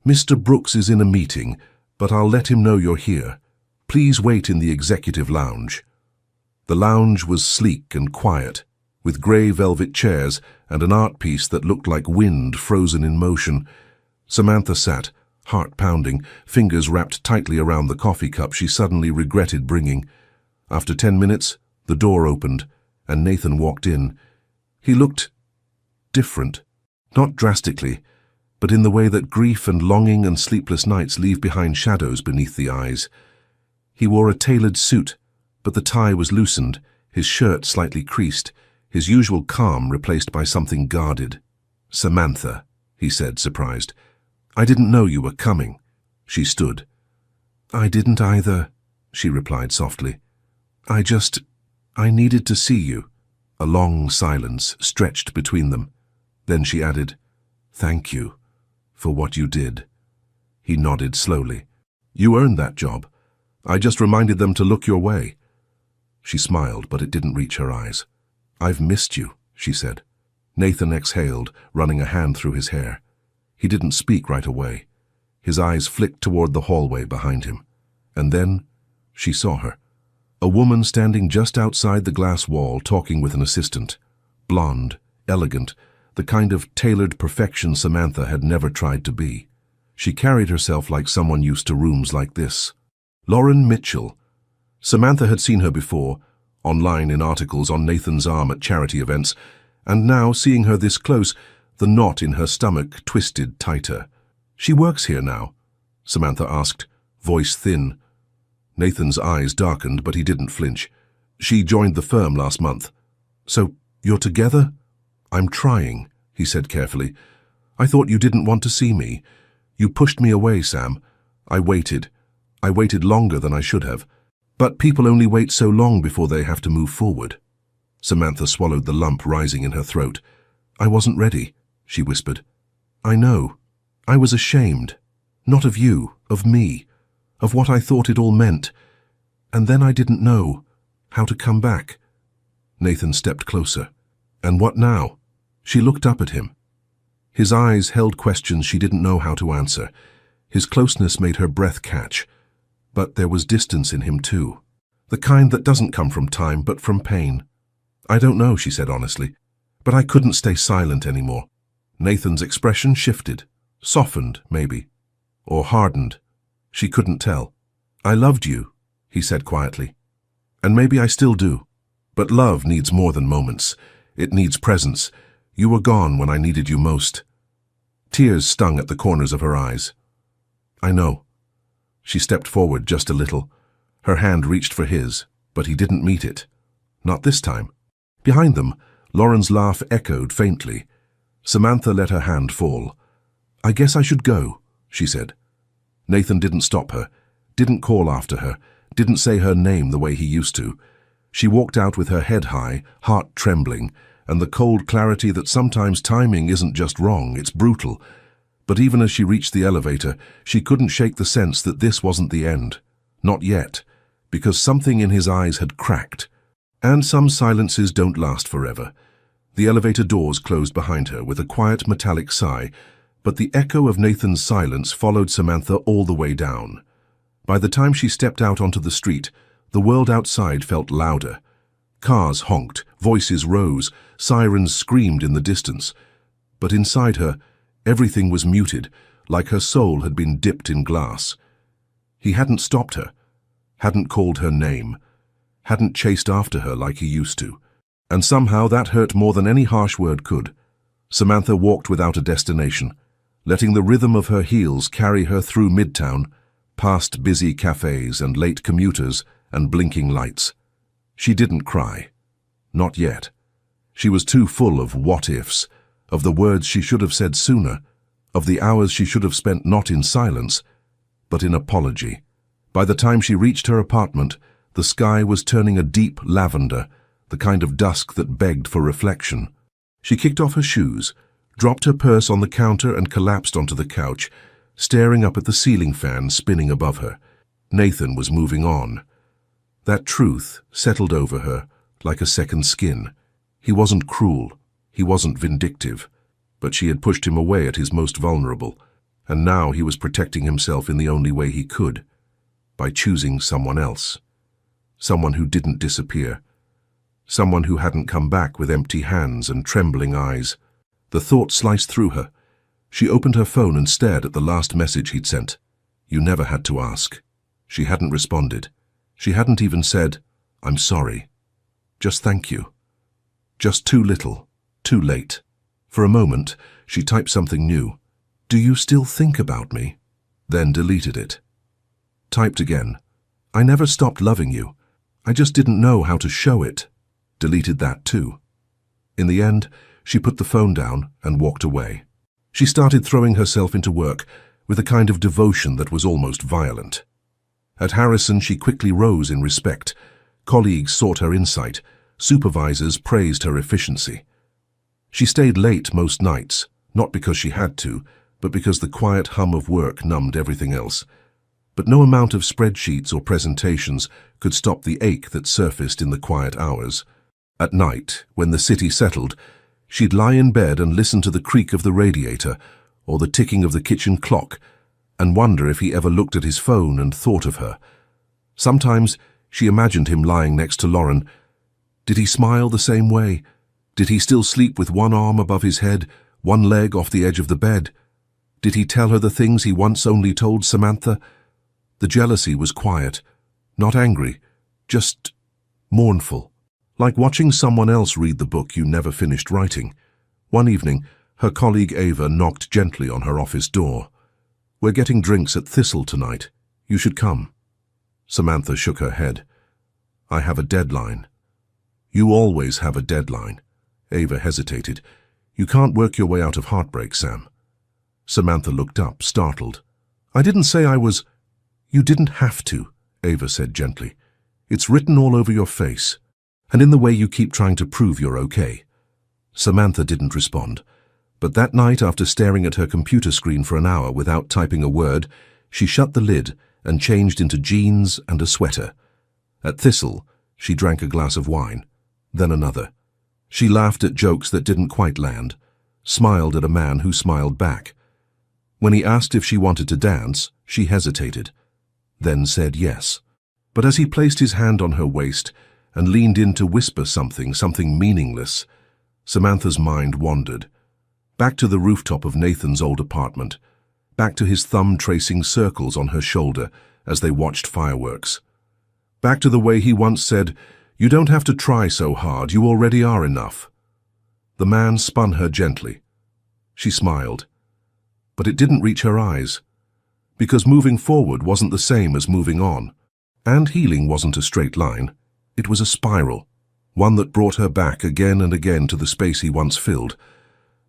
"Mr. Brooks is in a meeting, but I'll let him know you're here. Please wait in the executive lounge." The lounge was sleek and quiet, with grey velvet chairs and an art piece that looked like wind frozen in motion. Samantha sat, heart pounding, fingers wrapped tightly around the coffee cup she suddenly regretted bringing. After 10 minutes, the door opened, and Nathan walked in. He looked different, not drastically, but in the way that grief and longing and sleepless nights leave behind shadows beneath the eyes. He wore a tailored suit, but the tie was loosened, his shirt slightly creased, his usual calm replaced by something guarded. "Samantha," he said, surprised. "I didn't know you were coming." She stood. "I didn't either," she replied softly. I needed to see you." A long silence stretched between them. Then she added, "Thank you for what you did." He nodded slowly. "You earned that job. I just reminded them to look your way." She smiled, but it didn't reach her eyes. "I've missed you," she said. Nathan exhaled, running a hand through his hair. He didn't speak right away. His eyes flicked toward the hallway behind him. And then she saw her. A woman standing just outside the glass wall talking with an assistant. Blonde, elegant, the kind of tailored perfection Samantha had never tried to be. She carried herself like someone used to rooms like this. Lauren Mitchell. Samantha had seen her before, online in articles on Nathan's arm at charity events, and now, seeing her this close, the knot in her stomach twisted tighter. "She works here now?" Samantha asked, voice thin. Nathan's eyes darkened, but he didn't flinch. "She joined the firm last month." "So, you're together?" "I'm trying," he said carefully. "I thought you didn't want to see me. You pushed me away, Sam. I waited. I waited longer than I should have. But people only wait so long before they have to move forward." Samantha swallowed the lump rising in her throat. "I wasn't ready," she whispered. "I know. I was ashamed. Not of you, of me, of what I thought it all meant. And then I didn't know how to come back." Nathan stepped closer. "And what now?" She looked up at him. His eyes held questions she didn't know how to answer. His closeness made her breath catch, but there was distance in him too. The kind that doesn't come from time, but from pain. "I don't know," she said honestly, "but I couldn't stay silent anymore." Nathan's expression shifted, softened maybe, or hardened. She couldn't tell. "I loved you," he said quietly. "And maybe I still do. But love needs more than moments. It needs presence. You were gone when I needed you most." Tears stung at the corners of her eyes. "I know." She stepped forward just a little. Her hand reached for his, but he didn't meet it. Not this time. Behind them, Lauren's laugh echoed faintly. Samantha let her hand fall. "I guess I should go," she said. Nathan didn't stop her, didn't call after her, didn't say her name the way he used to. She walked out with her head high, heart trembling, and the cold clarity that sometimes timing isn't just wrong, it's brutal. But even as she reached the elevator, she couldn't shake the sense that this wasn't the end. Not yet, because something in his eyes had cracked. And some silences don't last forever. The elevator doors closed behind her with a quiet metallic sigh, but the echo of Nathan's silence followed Samantha all the way down. By the time she stepped out onto the street, the world outside felt louder. Cars honked, voices rose, sirens screamed in the distance. But inside her, everything was muted, like her soul had been dipped in glass. He hadn't stopped her, hadn't called her name, hadn't chased after her like he used to. And somehow that hurt more than any harsh word could. Samantha walked without a destination, letting the rhythm of her heels carry her through Midtown, past busy cafes and late commuters and blinking lights. She didn't cry. Not yet. She was too full of what-ifs, of the words she should have said sooner, of the hours she should have spent not in silence, but in apology. By the time she reached her apartment, the sky was turning a deep lavender, the kind of dusk that begged for reflection. She kicked off her shoes, dropped her purse on the counter and collapsed onto the couch, staring up at the ceiling fan spinning above her. Nathan was moving on. That truth settled over her like a second skin. He wasn't cruel, he wasn't vindictive, but she had pushed him away at his most vulnerable, and now he was protecting himself in the only way he could, by choosing someone else. Someone who didn't disappear. Someone who hadn't come back with empty hands and trembling eyes. The thought sliced through her. She opened her phone and stared at the last message he'd sent. "You never had to ask." She hadn't responded. She hadn't even said, "I'm sorry." Just "thank you." Just too little, too late. For a moment, she typed something new. "Do you still think about me?" Then deleted it. Typed again. "I never stopped loving you. I just didn't know how to show it." Deleted that too. In the end, she put the phone down and walked away. She started throwing herself into work with a kind of devotion that was almost violent. At Harrison, she quickly rose in respect. Colleagues sought her insight. Supervisors praised her efficiency. She stayed late most nights, not because she had to, but because the quiet hum of work numbed everything else. But no amount of spreadsheets or presentations could stop the ache that surfaced in the quiet hours. At night, when the city settled, she'd lie in bed and listen to the creak of the radiator or the ticking of the kitchen clock and wonder if he ever looked at his phone and thought of her. Sometimes she imagined him lying next to Lauren. Did he smile the same way? Did he still sleep with one arm above his head, one leg off the edge of the bed? Did he tell her the things he once only told Samantha? The jealousy was quiet, not angry, just mournful, like watching someone else read the book you never finished writing. One evening, her colleague Ava knocked gently on her office door. "We're getting drinks at Thistle tonight. You should come." Samantha shook her head. "I have a deadline." "You always have a deadline." Ava hesitated. "You can't work your way out of heartbreak, Sam." Samantha looked up, startled. "I didn't say I was—" "You didn't have to," Ava said gently. "It's written all over your face, and in the way you keep trying to prove you're okay." Samantha didn't respond, but that night, after staring at her computer screen for an hour without typing a word, she shut the lid and changed into jeans and a sweater. At Thistle, she drank a glass of wine, then another. She laughed at jokes that didn't quite land, smiled at a man who smiled back. When he asked if she wanted to dance, she hesitated, then said yes. But as he placed his hand on her waist and leaned in to whisper something meaningless, Samantha's mind wandered. Back to the rooftop of Nathan's old apartment, back to his thumb tracing circles on her shoulder as they watched fireworks. Back to the way he once said, "You don't have to try so hard, you already are enough." The man spun her gently. She smiled. But it didn't reach her eyes, because moving forward wasn't the same as moving on. And healing wasn't a straight line. It was a spiral, one that brought her back again and again to the space he once filled.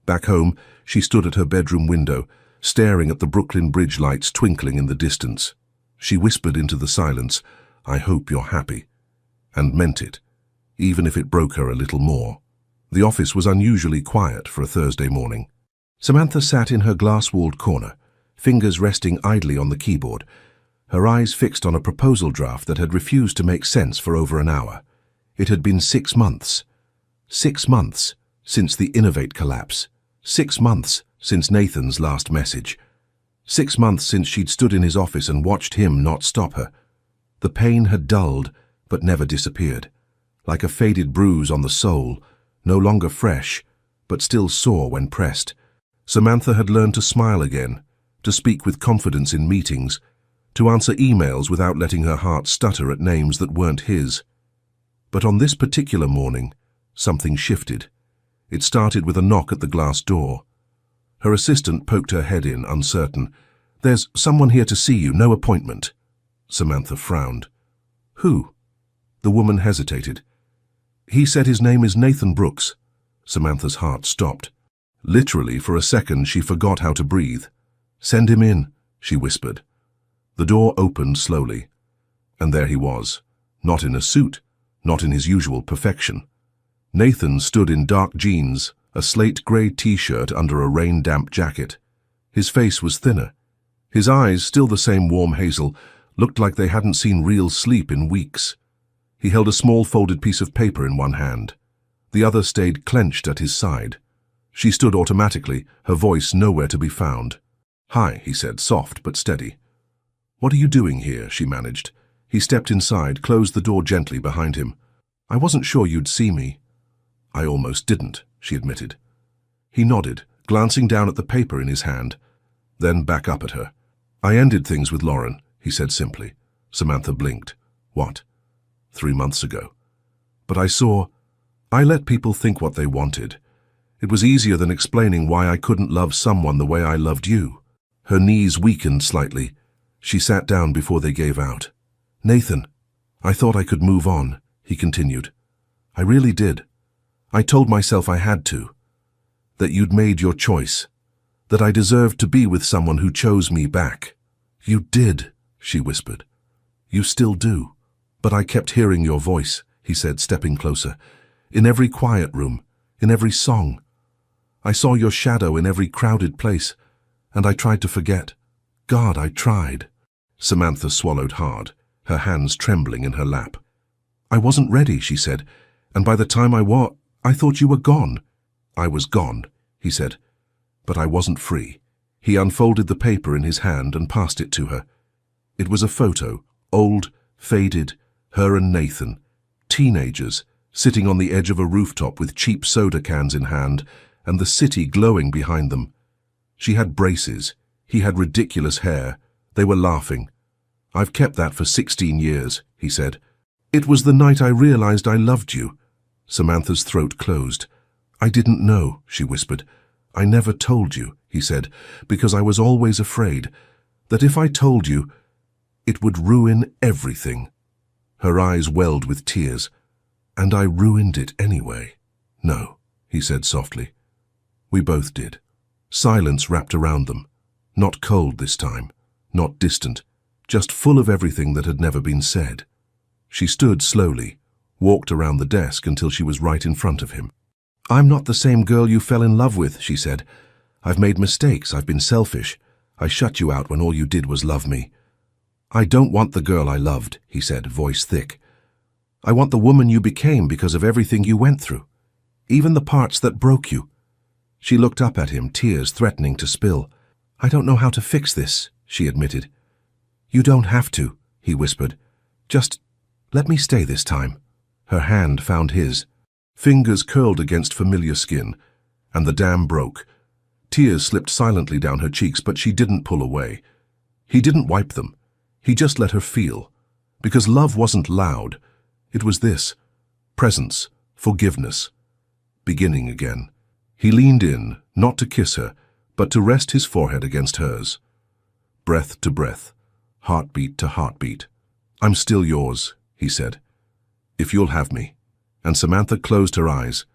Back home, she stood at her bedroom window, staring at the Brooklyn Bridge lights twinkling in the distance. She whispered into the silence, "I hope you're happy," and meant it, even if it broke her a little more. The office was unusually quiet for a Thursday morning. Samantha sat in her glass-walled corner, fingers resting idly on the keyboard, her eyes fixed on a proposal draft that had refused to make sense for over an hour. It had been 6 months. 6 months since the Innovate collapse. 6 months since Nathan's last message. 6 months since she'd stood in his office and watched him not stop her. The pain had dulled, but never disappeared. Like a faded bruise on the soul, no longer fresh, but still sore when pressed. Samantha had learned to smile again, to speak with confidence in meetings, to answer emails without letting her heart stutter at names that weren't his. But on this particular morning, something shifted. It started with a knock at the glass door. Her assistant poked her head in, uncertain. "There's someone here to see you, no appointment." Samantha frowned. "Who?" The woman hesitated. "He said his name is Nathan Brooks." Samantha's heart stopped. Literally, for a second, she forgot how to breathe. "Send him in," she whispered. The door opened slowly, and there he was, not in a suit, not in his usual perfection. Nathan stood in dark jeans, a slate-grey t-shirt under a rain-damp jacket. His face was thinner. His eyes, still the same warm hazel, looked like they hadn't seen real sleep in weeks. He held a small folded piece of paper in one hand. The other stayed clenched at his side. She stood automatically, her voice nowhere to be found. "Hi," he said, soft but steady. "What are you doing here?" she managed. He stepped inside, closed the door gently behind him. "I wasn't sure you'd see me." "I almost didn't," she admitted. He nodded, glancing down at the paper in his hand, then back up at her. "I ended things with Lauren," he said simply. Samantha blinked. "What?" 3 months ago. "But I let people think what they wanted. It was easier than explaining why I couldn't love someone the way I loved you." Her knees weakened slightly. She sat down before they gave out. "Nathan, I thought I could move on," he continued. "I really did. I told myself I had to. That you'd made your choice. That I deserved to be with someone who chose me back." "You did," she whispered. "You still do." "But I kept hearing your voice," he said, stepping closer. "In every quiet room, in every song. I saw your shadow in every crowded place, and I tried to forget. God, I tried." Samantha swallowed hard, her hands trembling in her lap. "I wasn't ready," she said, "and by the time I thought you were gone." "I was gone," he said, "but I wasn't free." He unfolded the paper in his hand and passed it to her. It was a photo, old, faded, her and Nathan, teenagers, sitting on the edge of a rooftop with cheap soda cans in hand and the city glowing behind them. She had braces, he had ridiculous hair. They were laughing. "I've kept that for 16 years, he said. "It was the night I realized I loved you." Samantha's throat closed. "I didn't know," she whispered. "I never told you," he said, "because I was always afraid that if I told you, it would ruin everything." Her eyes welled with tears. "And I ruined it anyway." "No," he said softly. "We both did." Silence wrapped around them. Not cold this time, not distant, just full of everything that had never been said. She stood slowly, walked around the desk until she was right in front of him. "I'm not the same girl you fell in love with," she said. "I've made mistakes, I've been selfish. I shut you out when all you did was love me." "I don't want the girl I loved," he said, voice thick. "I want the woman you became because of everything you went through, even the parts that broke you." She looked up at him, tears threatening to spill. "I don't know how to fix this," she admitted. "You don't have to," he whispered. "Just let me stay this time." Her hand found his. Fingers curled against familiar skin, and the dam broke. Tears slipped silently down her cheeks, but she didn't pull away. He didn't wipe them. He just let her feel. Because love wasn't loud. It was this: presence, forgiveness, beginning again. He leaned in, not to kiss her, but to rest his forehead against hers. Breath to breath, heartbeat to heartbeat. "I'm still yours," he said, "if you'll have me." And Samantha closed her eyes,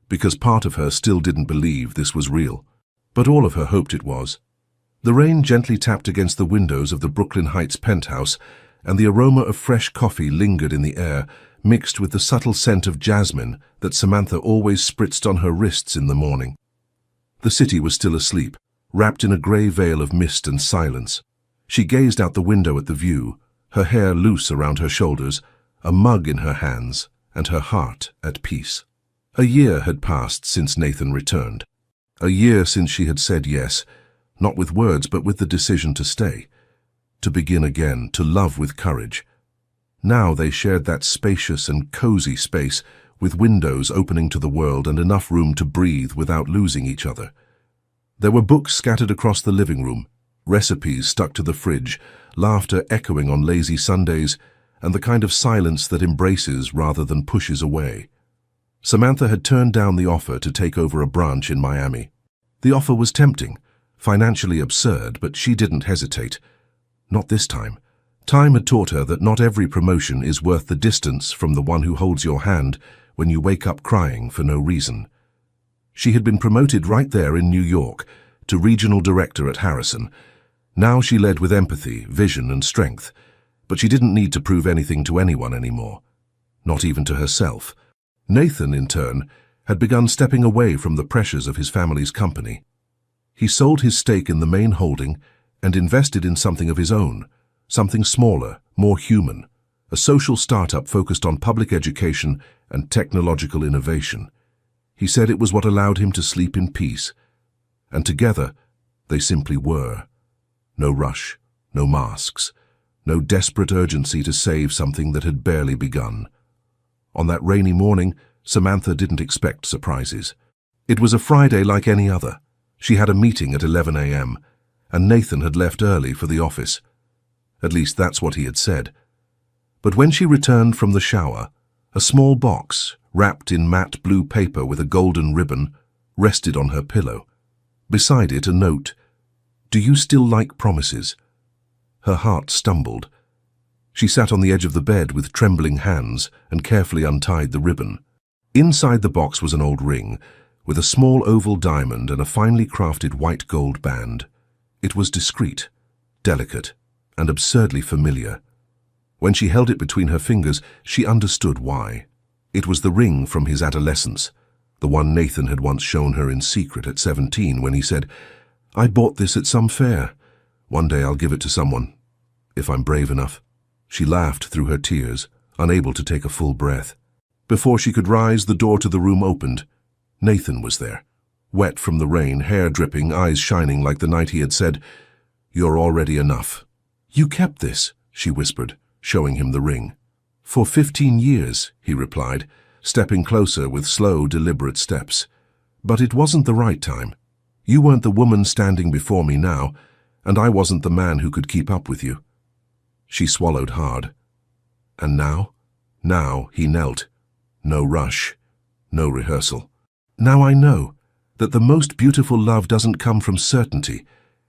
because part of her still didn't believe this was real. But all of her hoped it was. The rain gently tapped against the windows of the Brooklyn Heights penthouse, and the aroma of fresh coffee lingered in the air, mixed with the subtle scent of jasmine that Samantha always spritzed on her wrists in the morning. The city was still asleep, wrapped in a grey veil of mist and silence. She gazed out the window at the view, her hair loose around her shoulders, a mug in her hands, and her heart at peace. A year had passed since Nathan returned. A year since she had said yes, not with words but with the decision to stay, to begin again, to love with courage. Now they shared that spacious and cozy space, with windows opening to the world and enough room to breathe without losing each other. There were books scattered across the living room, recipes stuck to the fridge, laughter echoing on lazy Sundays, and the kind of silence that embraces rather than pushes away. Samantha had turned down the offer to take over a branch in Miami. The offer was tempting, financially absurd, but she didn't hesitate. Not this time. Time had taught her that not every promotion is worth the distance from the one who holds your hand when you wake up crying for no reason. She had been promoted right there in New York to regional director at Harrison. Now she led with empathy, vision, and strength, but she didn't need to prove anything to anyone anymore, not even to herself. Nathan, in turn, had begun stepping away from the pressures of his family's company. He sold his stake in the main holding and invested in something of his own, something smaller, more human, a social startup focused on public education and technological innovation. He said it was what allowed him to sleep in peace, and together they simply were. No rush, no masks, no desperate urgency to save something that had barely begun. On that rainy morning, Samantha didn't expect surprises. It was a Friday like any other. She had a meeting at 11 a.m., and Nathan had left early for the office. At least that's what he had said. But when she returned from the shower, a small box, wrapped in matte blue paper with a golden ribbon, rested on her pillow. Beside it, a note: "Do you still like promises?" Her heart stumbled. She sat on the edge of the bed with trembling hands and carefully untied the ribbon. Inside the box was an old ring, with a small oval diamond and a finely crafted white gold band. It was discreet, delicate, and absurdly familiar. When she held it between her fingers, she understood why. It was the ring from his adolescence, the one Nathan had once shown her in secret at 17 when he said, "I bought this at some fair. One day I'll give it to someone, if I'm brave enough." She laughed through her tears, unable to take a full breath. Before she could rise, the door to the room opened. Nathan was there, wet from the rain, hair dripping, eyes shining like the night he had said, "You're already enough." "You kept this," she whispered, showing him the ring. "For 15 years, he replied, stepping closer with slow, deliberate steps. "But it wasn't the right time. You weren't the woman standing before me now, and I wasn't the man who could keep up with you." She swallowed hard. And now? Now he knelt. No rush, no rehearsal. "Now I know that the most beautiful love doesn't come from certainty.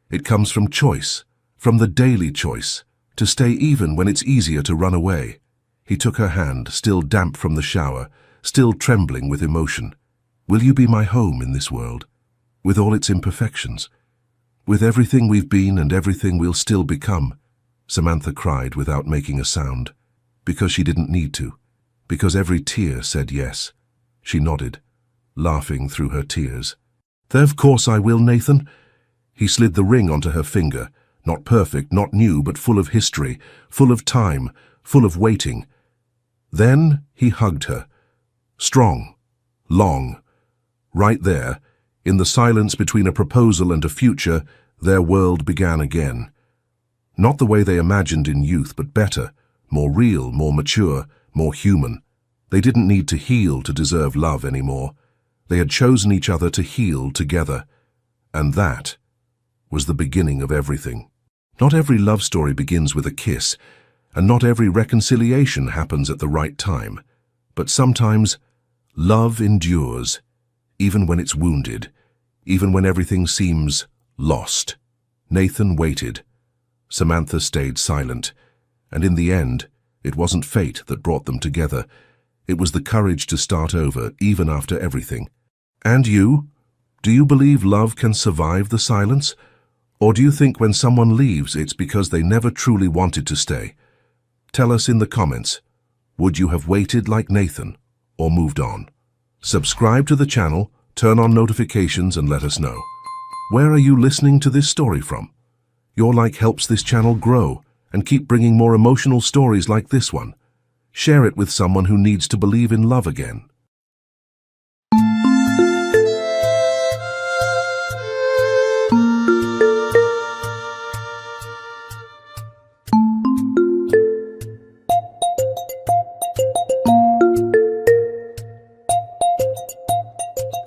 It comes from choice, from the daily choice, to stay even when it's easier to run away." He took her hand, still damp from the shower, still trembling with emotion. "Will you be my home in this world, with all its imperfections? With everything we've been and everything we'll still become?" Samantha cried without making a sound, because she didn't need to, because every tear said yes. She nodded, laughing through her tears. "Of course I will, Nathan." He slid the ring onto her finger, not perfect, not new, but full of history, full of time, full of waiting. Then he hugged her, strong, long. Right there, in the silence between a proposal and a future, their world began again. Not the way they imagined in youth, but better, more real, more mature, more human. They didn't need to heal to deserve love anymore. They had chosen each other to heal together. And that was the beginning of everything. Not every love story begins with a kiss, and not every reconciliation happens at the right time. But sometimes, love endures, even when it's wounded, even when everything seems lost. Nathan waited. Samantha stayed silent. And in the end, it wasn't fate that brought them together. It was the courage to start over, even after everything. And you? Do you believe love can survive the silence? Or do you think when someone leaves, it's because they never truly wanted to stay? Tell us in the comments. Would you have waited like Nathan, or moved on? Subscribe to the channel, turn on notifications, and let us know. Where are you listening to this story from? Your like helps this channel grow and keep bringing more emotional stories like this one. Share it with someone who needs to believe in love again.